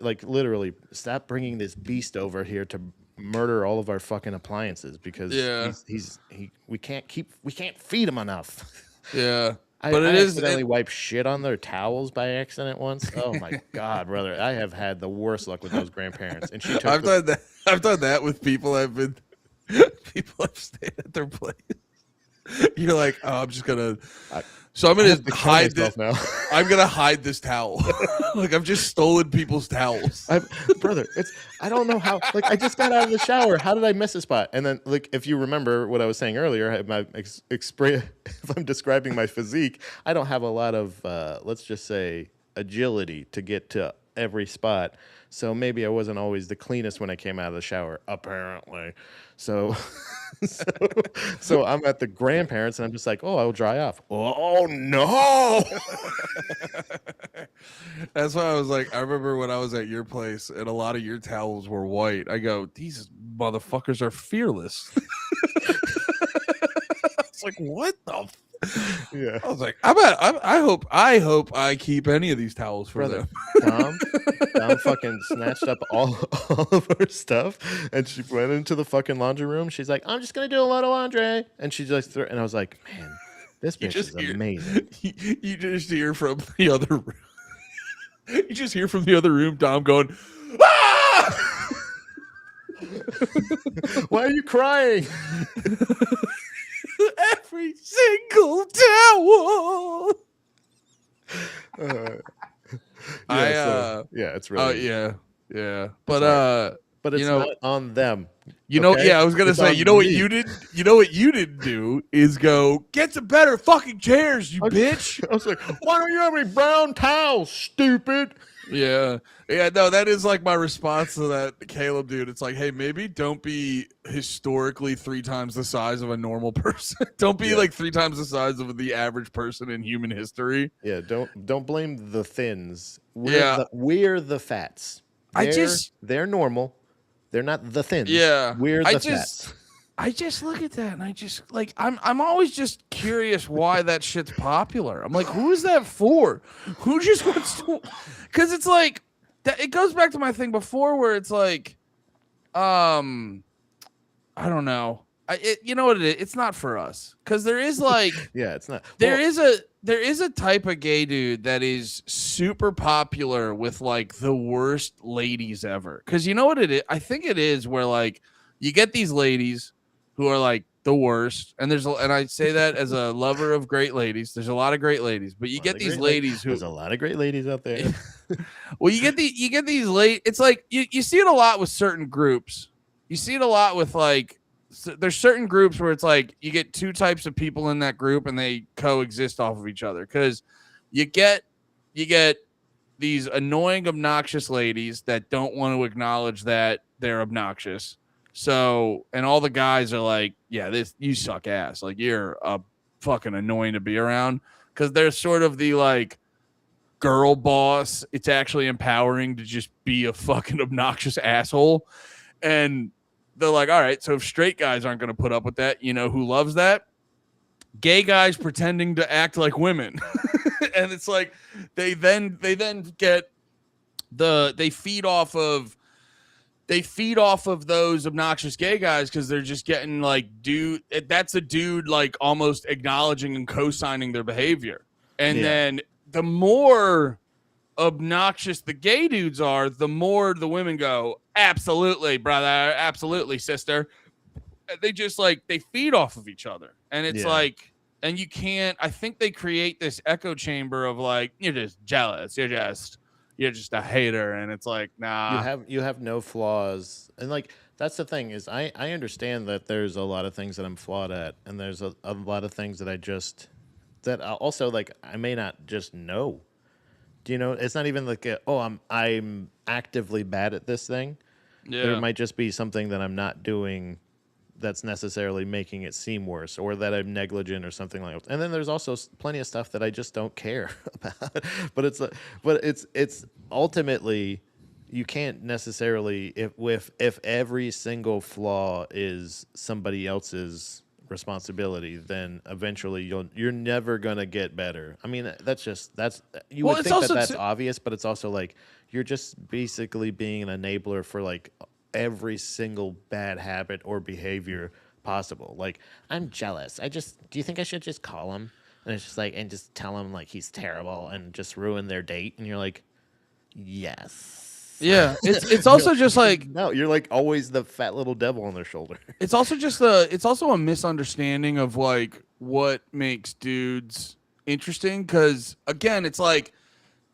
Literally stop bringing this beast over here to murder all of our fucking appliances because we can't feed him enough. Yeah. I accidentally wiped shit on their towels by accident once. Oh my God, brother. I have had the worst luck with those grandparents. And I've done that with people I've stayed at their place. You're like, oh, I'm just gonna. So I'm gonna hide this. Now. I'm gonna hide this towel. Like I've just stolen people's towels. Brother, I don't know how. Like I just got out of the shower. How did I miss a spot? And then, like, if you remember what I was saying earlier, if I'm describing my physique, I don't have a lot of let's just say agility to get to every spot. So maybe I wasn't always the cleanest when I came out of the shower, apparently. So, so, so I'm at the grandparents and I'm just like, oh, I'll dry off. Oh, no. That's why I was like, I remember when I was at your place and a lot of your towels were white. I go, these motherfuckers are fearless. It's like, what the? Yeah. I was like, I hope I keep any of these towels for them. Tom fucking snatched up all of her stuff and she went into the fucking laundry room. She's like, I'm just gonna do a lot of laundry, and she just and I was like, man, this bitch is amazing. You just hear from the other room. You just hear from the other room Dom going, ah! Why are you crying? Every single towel. It's really yeah. But it's not on them. I was gonna say, what you didn't do is go get some better fucking chairs, you bitch. I was like, why don't you have any brown towels, stupid? Yeah, no, that is like my response to that Caleb dude. It's like, hey, maybe don't be historically 3 times the size of a normal person. Don't be like 3 times the size of the average person in human history. Yeah, don't blame the thins. We're the fats. They're normal. They're not the thins. Yeah, we're the fats. I just look at that and I just like I'm always just curious why that shit's popular. I'm like, who is that for? Who just wants to? Because it's like it goes back to my thing before where it's like, I don't know. You know what it is? It's not for us because there is like it's not. There is a type of gay dude that is super popular with like the worst ladies ever. Because you know what it is? I think it is where like you get these ladies who are like the worst, and I say that as a lover of great ladies. There's a lot of great ladies, but you get these ladies who there's a lot of great ladies out there. Well, you get these it's like you see it a lot with certain groups. You see it a lot with like there's certain groups where it's like you get 2 types of people in that group and they coexist off of each other because you get these annoying, obnoxious ladies that don't want to acknowledge that they're obnoxious. So, and all the guys are like, yeah, you suck ass. Like, you're fucking annoying to be around because they're sort of the like girl boss. It's actually empowering to just be a fucking obnoxious asshole. And they're like, all right, so if straight guys aren't going to put up with that, you know who loves that? Gay guys pretending to act like women. And it's like they then get they feed off of those obnoxious gay guys because they're just getting like that's a dude like almost acknowledging and co-signing their behavior. And then the more obnoxious the gay dudes are, the more the women go, absolutely, brother, absolutely, sister. They just like they feed off of each other. And it's like, and you can't, I think they create this echo chamber of like, you're just jealous, you're just a hater, and it's like, nah. You have no flaws, and like that's the thing is I understand that there's a lot of things that I'm flawed at, and there's a lot of things that I also like I may not just know. Do you know? It's not even like I'm actively bad at this thing. Yeah, there might just be something that I'm not doing that's necessarily making it seem worse, or that I'm negligent or something like that. And then there's also plenty of stuff that I just don't care about. But it's ultimately you can't necessarily if every single flaw is somebody else's responsibility, then eventually you're never gonna get better. I mean, that's you would think that's obvious, but it's also like you're just basically being an enabler for like every single bad habit or behavior possible. Like, I'm jealous. Do you think I should just call him? And it's just like, and just tell him like he's terrible and just ruin their date. And you're like, yes. Yeah. It's also just like, no, you're like always the fat little devil on their shoulder. It's also it's also a misunderstanding of like what makes dudes interesting. Cause again, it's like,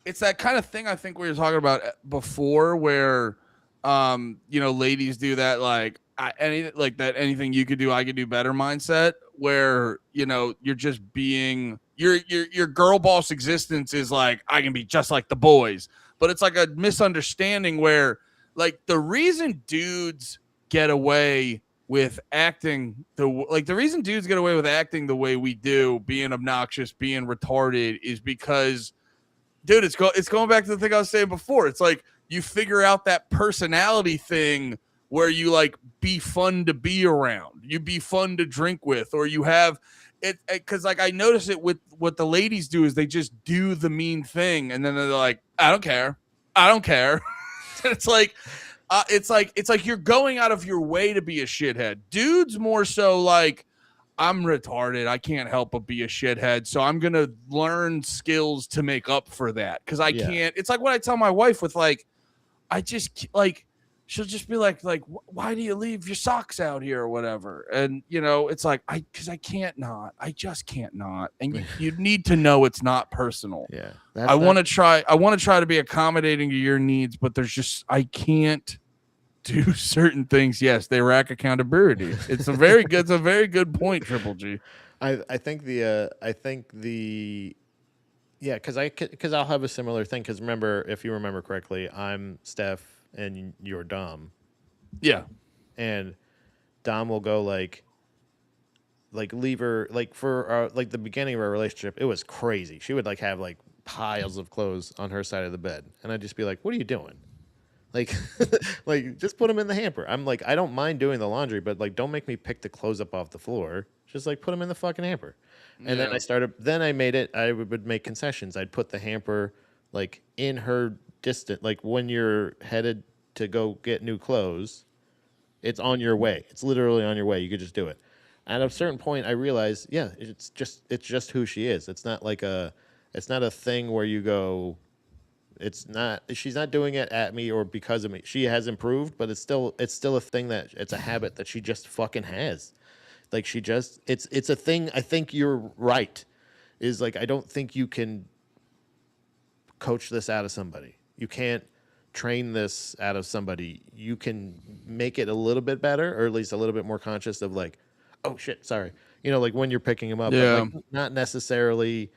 it's that kind of thing I think we were talking about before where, ladies do that like anything you could do, I could do better mindset where, you're just being your girl boss existence is like, I can be just like the boys. but it's like a misunderstanding where like the reason dudes get away with acting the reason dudes get away with acting the way we do, being obnoxious, being retarded, is because, dude, it's going back to the thing I was saying before. It's like you figure out that personality thing where you like be fun to be around, you be fun to drink with, or you have it. Because like I notice it with what the ladies do is they just do the mean thing, and then they're like, I don't care. It's like you're going out of your way to be a shithead. Dudes more so like, I'm retarded. I can't help but be a shithead. So I'm going to learn skills to make up for that. Cause I can't. It's like what I tell my wife with like, I just like, she'll just be like, why do you leave your socks out here or whatever? And you know, it's like, cause I just can't not. And you need to know it's not personal. Yeah. I want to try to be accommodating to your needs, but I can't do certain things. Yes, they lack accountability. It's a very good point, Triple G. I think because I'll have a similar thing. Because remember, if you remember correctly, I'm Steph and you're Dom. Yeah, and Dom will go like leave her like for like the beginning of our relationship. It was crazy. She would like have like piles of clothes on her side of the bed, and I'd just be like, "What are you doing?" Like, like just put them in the hamper. I'm like, I don't mind doing the laundry, but like, don't make me pick the clothes up off the floor. Just like put them in the fucking hamper. And then I would make concessions. I'd put the hamper like in her distant, like when you're headed to go get new clothes, it's on your way. It's literally on your way. You could just do it. At a certain point, I realized, yeah, it's just who she is. It's not a thing where you go, she's not doing it at me or because of me. She has improved, but it's still a thing it's a habit that she just fucking has. Like it's a thing. I think you're right. Is like, I don't think you can coach this out of somebody. You can't train this out of somebody. You can make it a little bit better, or at least a little bit more conscious of like, oh shit, sorry. You know, like when you're picking them up, but like not necessarily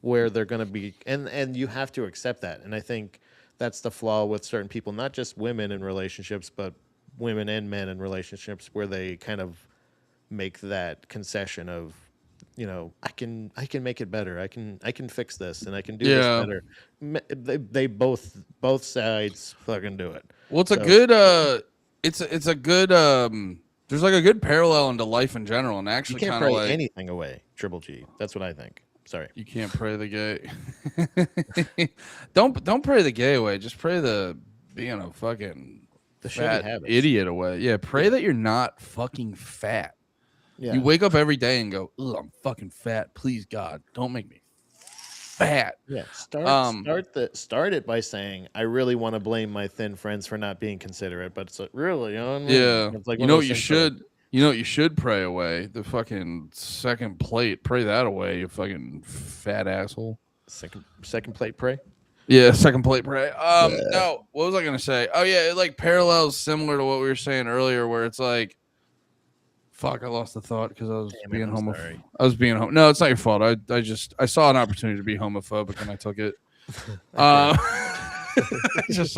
where they're going to be. And you have to accept that. And I think that's the flaw with certain people, not just women in relationships, but women and men in relationships, where they kind of make that concession of, you know, I can make it better. I can fix this, and I can do this better. They both sides fucking do it. Well, it's a good it's a good there's like a good parallel into life in general, and actually you can't kind of pray like anything away. Triple G. That's what I think. Sorry. You can't pray the gay. Don't pray the gay away. Just pray the being a fucking fat idiot away. Yeah, pray that you're not fucking fat. Yeah. You wake up every day and go, "Ugh, I'm fucking fat. Please, God, don't make me fat." Yeah. Start it by saying, "I really want to blame my thin friends for not being considerate," but it's like, really, it's like, you know what you should. You know what you should pray away? The fucking second plate. Pray that away, you fucking fat asshole. Second plate pray? Yeah, second plate pray. No, what was I gonna say? Oh yeah, it like parallels similar to what we were saying earlier, where it's like, fuck, I lost the thought because I was being homophobic. I was being No, it's not your fault. I saw an opportunity to be homophobic and I took it. I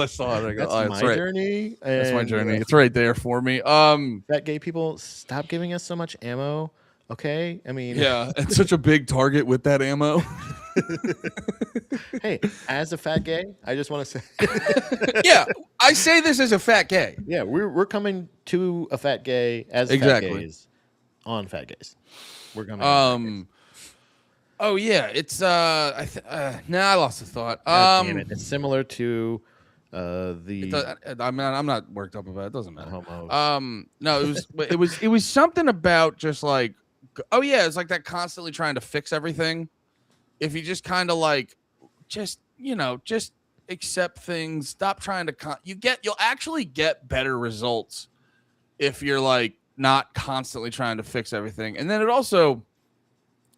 saw it. I go, that's my journey. That's my journey. It's right there for me. That gay people, stop giving us so much ammo. Okay, I mean, yeah, it's such a big target with that ammo. Hey, as a fat gay, I just want to say, yeah, I say this as a fat gay. Yeah, we're coming to a fat gay as fat gays on fat gays. We're coming. Oh yeah, it's I lost the thought. Damn it. It's similar to I'm not worked up about it. It doesn't matter. No, it was something about just like, oh yeah, it's like that constantly trying to fix everything. If you just kind of like, just accept things, stop trying to you'll actually get better results if you're like not constantly trying to fix everything. And then it also,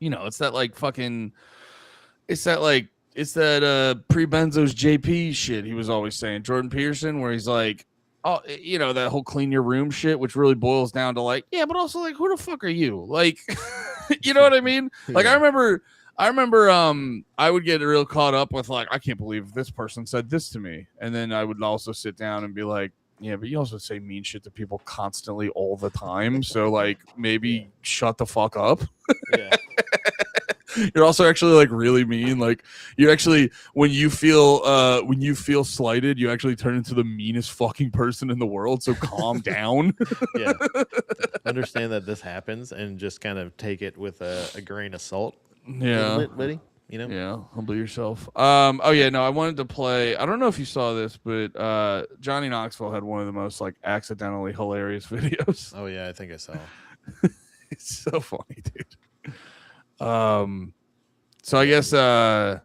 it's that like fucking, it's that pre-Benzos JP shit he was always saying, Jordan Peterson, where he's like, oh, that whole clean your room shit, which really boils down to like, yeah, but also like, who the fuck are you? Like, you know what I mean? Like, I remember I remember I would get real caught up with like, I can't believe this person said this to me. And then I would also sit down and be like, yeah, but you also say mean shit to people constantly all the time. So like maybe shut the fuck up. Yeah. You're also actually like really mean. Like you actually when you feel slighted, you actually turn into the meanest fucking person in the world. So calm down. Yeah. Understand that this happens and just kind of take it with a grain of salt. Yeah. A little bit, buddy. You know? Yeah, humble yourself. Oh yeah, no, I wanted to play. I don't know if you saw this, but Johnny Knoxville had one of the most like accidentally hilarious videos. Oh yeah, I think I saw. It's so funny, dude. So I guess I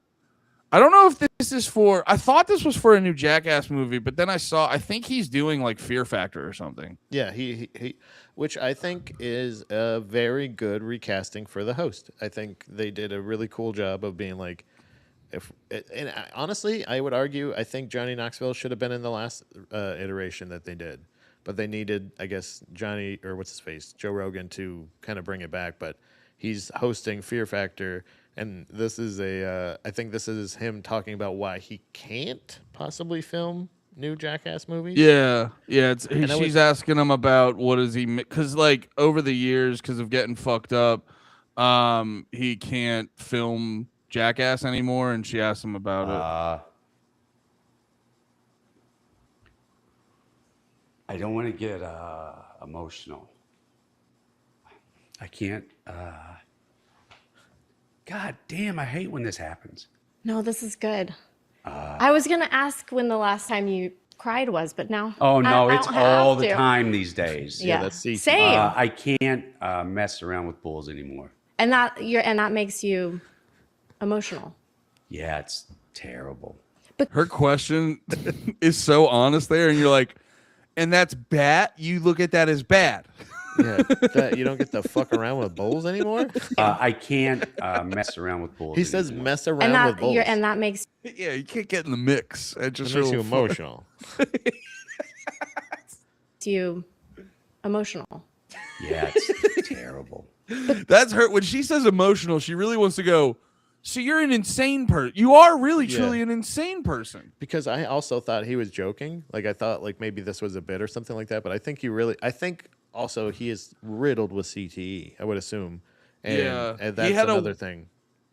don't know if this is for. I thought this was for a new Jackass movie, but then I think he's doing like Fear Factor or something. Yeah, he which I think is a very good recasting for the host. I think they did a really cool job of being like, honestly, I would argue I think Johnny Knoxville should have been in the last iteration that they did, but they needed, I guess, Johnny or what's his face, Joe Rogan to kind of bring it back. But he's hosting Fear Factor, and this is I think this is him talking about why he can't possibly film new Jackass movies. Yeah. She's asking him about what is he, because like over the years, because of getting fucked up, he can't film Jackass anymore, and she asked him about it. I don't want to get emotional. I can't. God damn, I hate when this happens. No, this is good. I was going to ask when the last time you cried was, but now. Oh, no, I it's don't all have the to. time these days. Yeah, that's CT. same. I can't mess around with bulls anymore. And that makes you emotional. Yeah, it's terrible. Her question is so honest there, and you're like, and that's bad. You look at that as bad. Yeah, that you don't get to fuck around with bulls anymore. I can't mess around with bulls. He says anymore. mess around with bulls. And that makes Yeah, you can't get in the mix. It just makes you emotional. you emotional. Yeah, it's terrible. That's her. When she says emotional, she really wants to go, so you're an insane person. You are really, truly an insane person. Because I also thought he was joking. Like I thought like maybe this was a bit or something like that. But I think also he is riddled with CTE, I would assume. And that's another thing.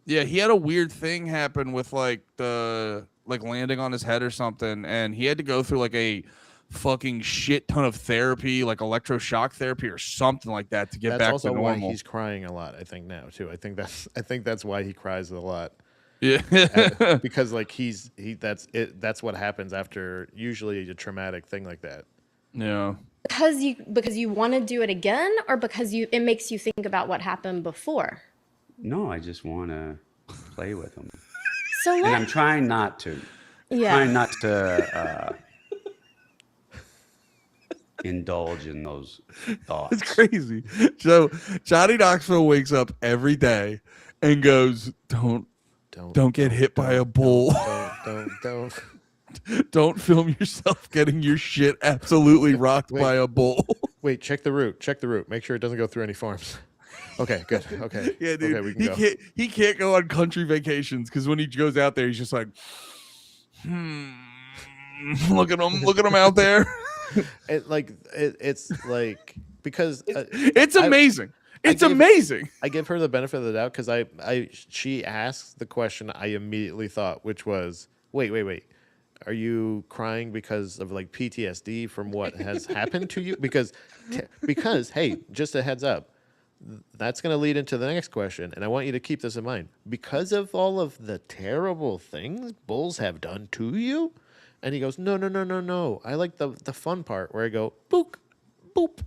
Yeah, he had a weird thing happen with like landing on his head or something, and he had to go through like a fucking shit ton of therapy, like electroshock therapy or something like that to get back to normal. That's also why he's crying a lot, I think now too. I think that's why he cries a lot. Yeah. Because like that's what happens after usually a traumatic thing like that. Yeah. Because you want to do it again, or because it makes you think about what happened before? No, I just want to play with them. So and I'm trying not to. Yeah. Trying not to indulge in those thoughts. It's crazy. So Johnny Knoxville wakes up every day and goes, Don't get hit by a bull. Don't. Don't film yourself getting your shit absolutely rocked by a bull. Wait, check the route. Make sure it doesn't go through any farms. Okay, good. Okay. Yeah, dude. Okay, we can go. He can't go on country vacations because when he goes out there, he's just like, look at him out there. It's like because it's amazing. It's amazing. I give her the benefit of the doubt because she asked the question I immediately thought, which was, wait. Are you crying because of like PTSD from what has happened to you? Because hey, just a heads up, that's going to lead into the next question, and I want you to keep this in mind. Because of all of the terrible things bulls have done to you, and he goes, no. I like the fun part where I go, boop, boop.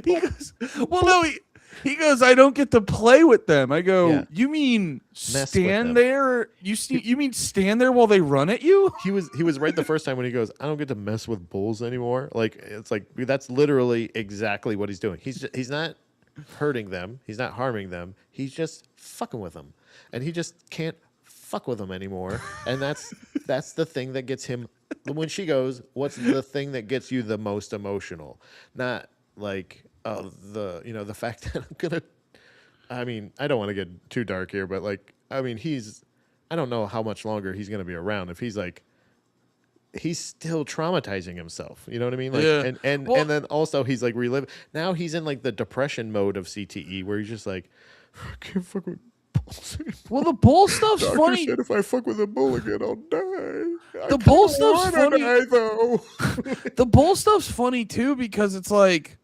He goes, well, no, he goes, I don't get to play with them. I go, Yeah. You mean Mess stand with them. there? You mean stand there while they run at you? He was right the first time when he goes, I don't get to mess with bulls anymore. Like it's like that's literally exactly what he's doing. He's not hurting them. He's not harming them. He's just fucking with them, and he just can't fuck with them anymore. And that's the thing that gets him. When she goes, what's the thing that gets you the most emotional? Not like the fact that I'm gonna I mean, I don't want to get too dark here, but like, I mean, I don't know how much longer he's going to be around. If he's like, he's still traumatizing himself. You know what I mean? Like, Yeah. and then also he's like reliving. Now he's in like the depression mode of CTE, where he's just like, I can't fuck with bulls anymore. Well, the bull stuff's Doctor funny. said if I fuck with a bull again, I'll die. The bull stuff's funny. Die, though. The bull stuff's funny too because it's like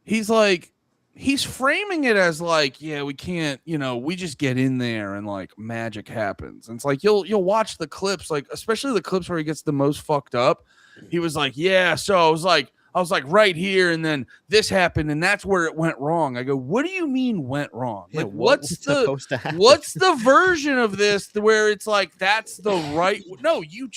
he's framing it as like, yeah, we can't, we just get in there and like magic happens. And it's like you'll watch the clips, like especially the clips where he gets the most fucked up. He was like, yeah, so I was like right here, and then this happened, and that's where it went wrong. I go, what do you mean went wrong? Yeah, like what's supposed to happen? What's the version of this where it's like that's the right? No, you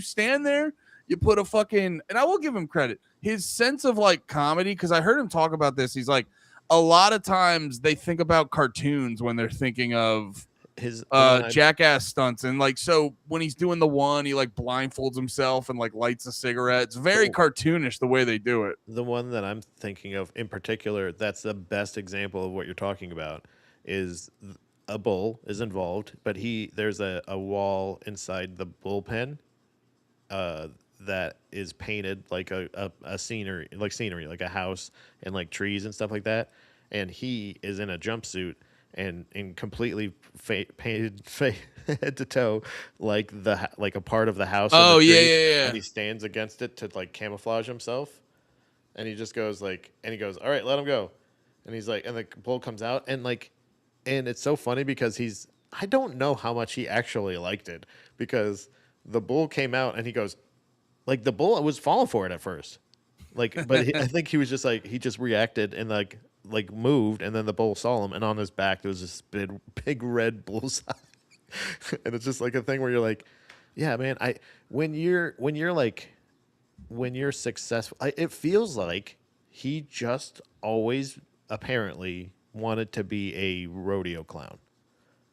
stand there, you put a fucking, and I will give him credit, his sense of like comedy, because I heard him talk about this. He's like, a lot of times they think about cartoons when they're thinking of his jackass stunts, and like so when he's doing the one, he like blindfolds himself and like lights a cigarette. It's very cartoonish the way they do it. The one that I'm thinking of in particular, that's the best example of what you're talking about, is a bull is involved, but there's a wall inside the bullpen that is painted like a scenery, like a house and like trees and stuff like that, and he is in a jumpsuit and completely painted head to toe, like a part of the house. Oh yeah. And he stands against it to like camouflage himself, and he just goes like, and he goes, "All right, let him go," and he's like, and the bull comes out, and like, and it's so funny because I don't know how much he actually liked it, because the bull came out and he goes, like the bull was falling for it at first, like, but I think he was just like, he just reacted and like moved, and then the bull saw him, and on his back there was this big red bullseye. And it's just like a thing where you're like, yeah, man, when you're successful, it feels like he just always apparently wanted to be a rodeo clown.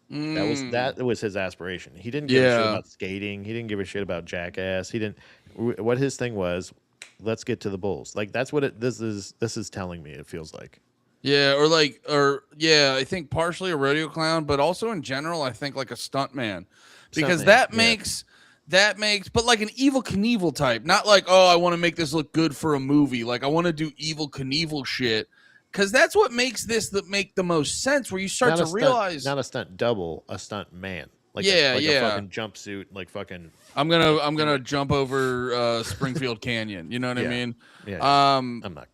That was his aspiration. He didn't give a shit about skating. He didn't give a shit about Jackass. He didn't. What his thing was, let's get to the bulls. Like that's what this is telling me. It feels like. Yeah, I think partially a rodeo clown, but also in general, I think like a stuntman, because that makes, but like an Evel Knievel type, not like, oh, I want to make this look good for a movie. Like I want to do Evel Knievel shit, because that's what makes this make the most sense. Where you start to realize, not a stunt double, a stunt man. Like a fucking jumpsuit, like fucking. I'm gonna jump over Springfield Canyon. You know what I mean? Yeah. I'm not.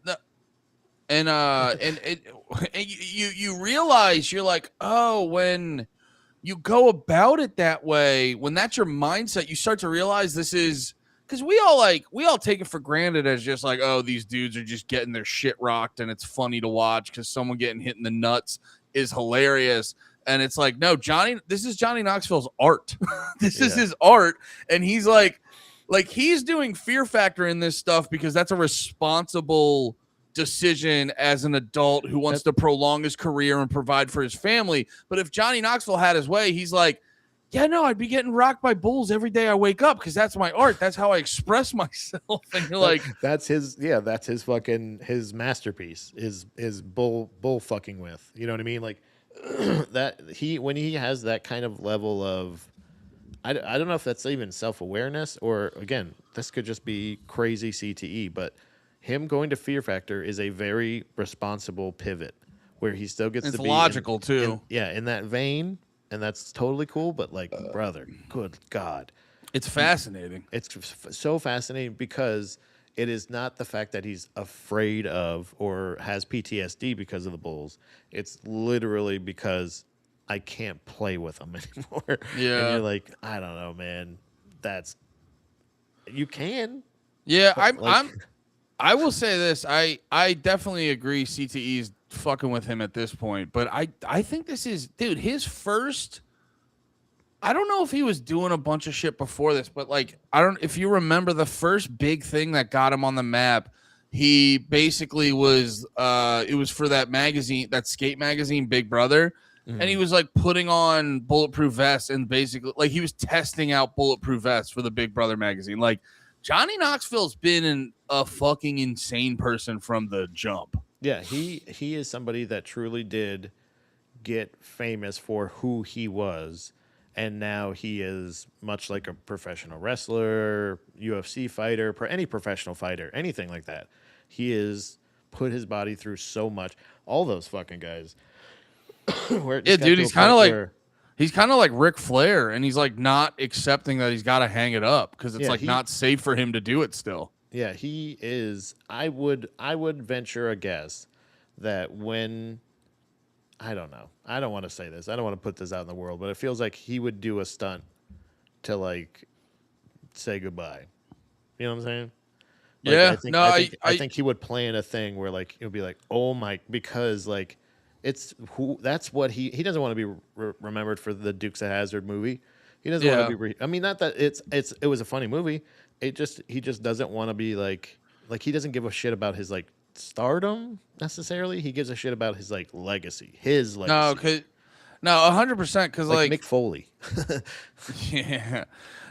And you realize, you're like, oh, when you go about it that way, when that's your mindset, you start to realize this is, because we all take it for granted as just like, oh, these dudes are just getting their shit rocked and it's funny to watch because someone getting hit in the nuts is hilarious. And it's like, no, this is Johnny Knoxville's art. This is his art, and he's like he's doing Fear Factor in this stuff because that's a responsible decision as an adult who wants to prolong his career and provide for his family. But if Johnny Knoxville had his way, he's like, yeah, no, I'd be getting rocked by bulls every day I wake up because that's my art. That's how I express myself. And you're like, that's his fucking his masterpiece is bull fucking with. You know what I mean? Like that when he has that kind of level of, I don't know if that's even self-awareness, or again, this could just be crazy CTE, but him going to Fear Factor is a very responsible pivot where he still gets to be logical too. In that vein, and that's totally cool. But like, brother, good God, it's fascinating. It's so fascinating because it is not the fact that he's afraid of or has PTSD because of the bulls. It's literally because I can't play with them anymore. Yeah, and you're like, I don't know, man. You can. Yeah, I will say this. I definitely agree CTE's fucking with him at this point. But I think this is, dude, his first, I don't know if he was doing a bunch of shit before this, but like, if you remember the first big thing that got him on the map, he basically was, it was for that magazine, that skate magazine, Big Brother. Mm-hmm. And he was like putting on bulletproof vests and basically like he was testing out bulletproof vests for the Big Brother magazine. Like, Johnny Knoxville's been a fucking insane person from the jump. Yeah, he is somebody that truly did get famous for who he was. And now he is much like a professional wrestler, UFC fighter, any professional fighter, anything like that. He has put his body through so much. All those fucking guys. Yeah, dude, he's kind of like Ric Flair, and he's like not accepting that he's got to hang it up because it's not safe for him to do it still. Yeah, he is. I would venture a guess that when, I don't know, I don't want to say this, I don't want to put this out in the world, but it feels like he would do a stunt to like say goodbye. You know what I'm saying? Like, yeah, I think he would plan a thing where like it would be like, oh my, because like that's what he doesn't want to be remembered for the Dukes of Hazzard movie. He doesn't want to be. I mean, not that it was a funny movie. He just doesn't want to be like he doesn't give a shit about his like stardom necessarily. He gives a shit about his like legacy. His legacy. No, 100%. Because like Mick Foley. Yeah.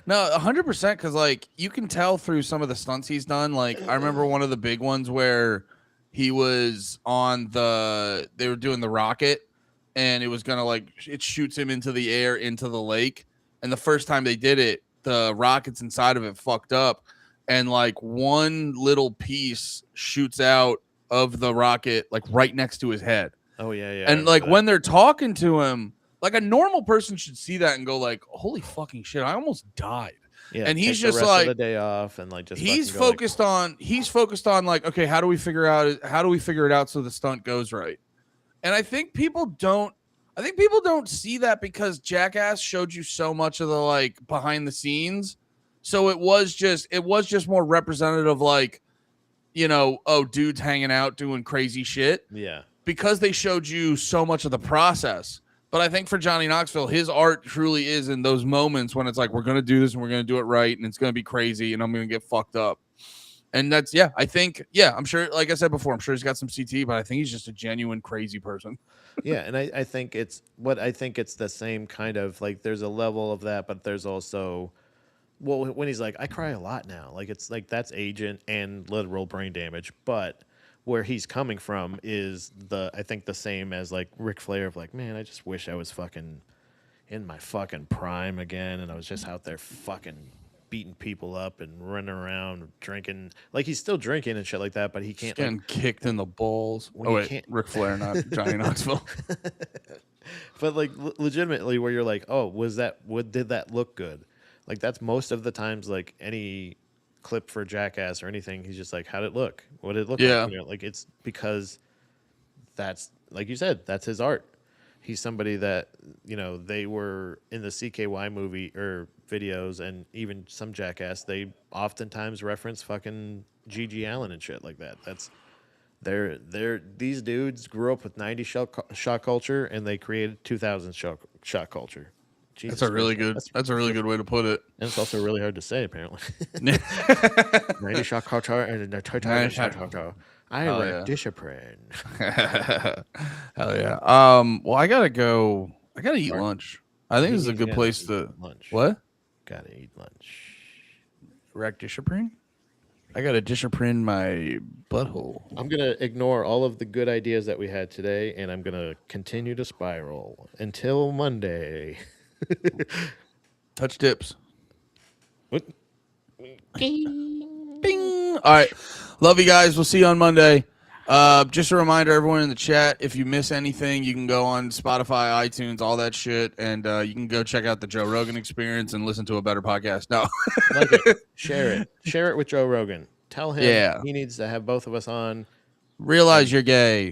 No, 100%. Because like you can tell through some of the stunts he's done. Like I remember one of the big ones where he was on they were doing the rocket, and it was gonna like it shoots him into the air into the lake. And the first time they did it, the rockets inside of it fucked up, and like one little piece shoots out of the rocket like right next to his head. Oh yeah. And like when they're talking to him, like a normal person should see that and go like, "Holy fucking shit, I almost died." Yeah, and he's take just the rest like of the day off and like just he's focused on like, okay, how do we figure it out so the stunt goes right? And I think people don't see that because Jackass showed you so much of the like behind the scenes. So it was just more representative, like, you know, oh, dudes hanging out doing crazy shit. Yeah. Because they showed you so much of the process. But I think for Johnny Knoxville, his art truly is in those moments when it's like, we're going to do this and we're going to do it right. And it's going to be crazy and I'm going to get fucked up. And that's, I'm sure, like I said before, I'm sure he's got some CT, but I think he's just a genuine crazy person. Yeah. And I think it's the same kind of like, there's a level of that, but there's also, well, when he's like, I cry a lot now, like, it's like, that's agent and literal brain damage. But where he's coming from is I think the same as like Ric Flair of like, man, I just wish I was fucking in my fucking prime again. And I was just out there fucking beating people up and running around drinking. Like he's still drinking and shit like that, but he can't. Getting like, kicked in the balls. Oh wait, Ric Flair, not Johnny Knoxville. But like legitimately where you're like, oh, did that look good? Like that's most of the times, like any clip for Jackass or anything, he's just like, how'd it look? What did it look like? You know, like it's because that's, like you said, that's his art. He's somebody that, you know, they were in the CKY movie or videos and even some Jackass, they oftentimes reference fucking Gigi Allen and shit like that. That's these dudes grew up with 90s shot culture and they created 2000s shot culture. Jesus that's a really good way to put it. And it's also really hard to say, apparently. 90 shot culture and the shot culture. I like discipline. Hell yeah. Well, I gotta go. I gotta eat lunch. I think this is a good place to lunch. What? Gotta eat lunch. Rack discipline? I gotta discipline my butthole. I'm gonna ignore all of the good ideas that we had today, and I'm gonna continue to spiral until Monday. Touch tips. What? Bing. All right. Love you guys. We'll see you on Monday. Just a reminder, everyone in the chat, if you miss anything, you can go on Spotify, iTunes, all that shit, and you can go check out the Joe Rogan Experience and listen to a better podcast. No. Like it. Share it with Joe Rogan. Tell him he needs to have both of us on. Realize you're gay.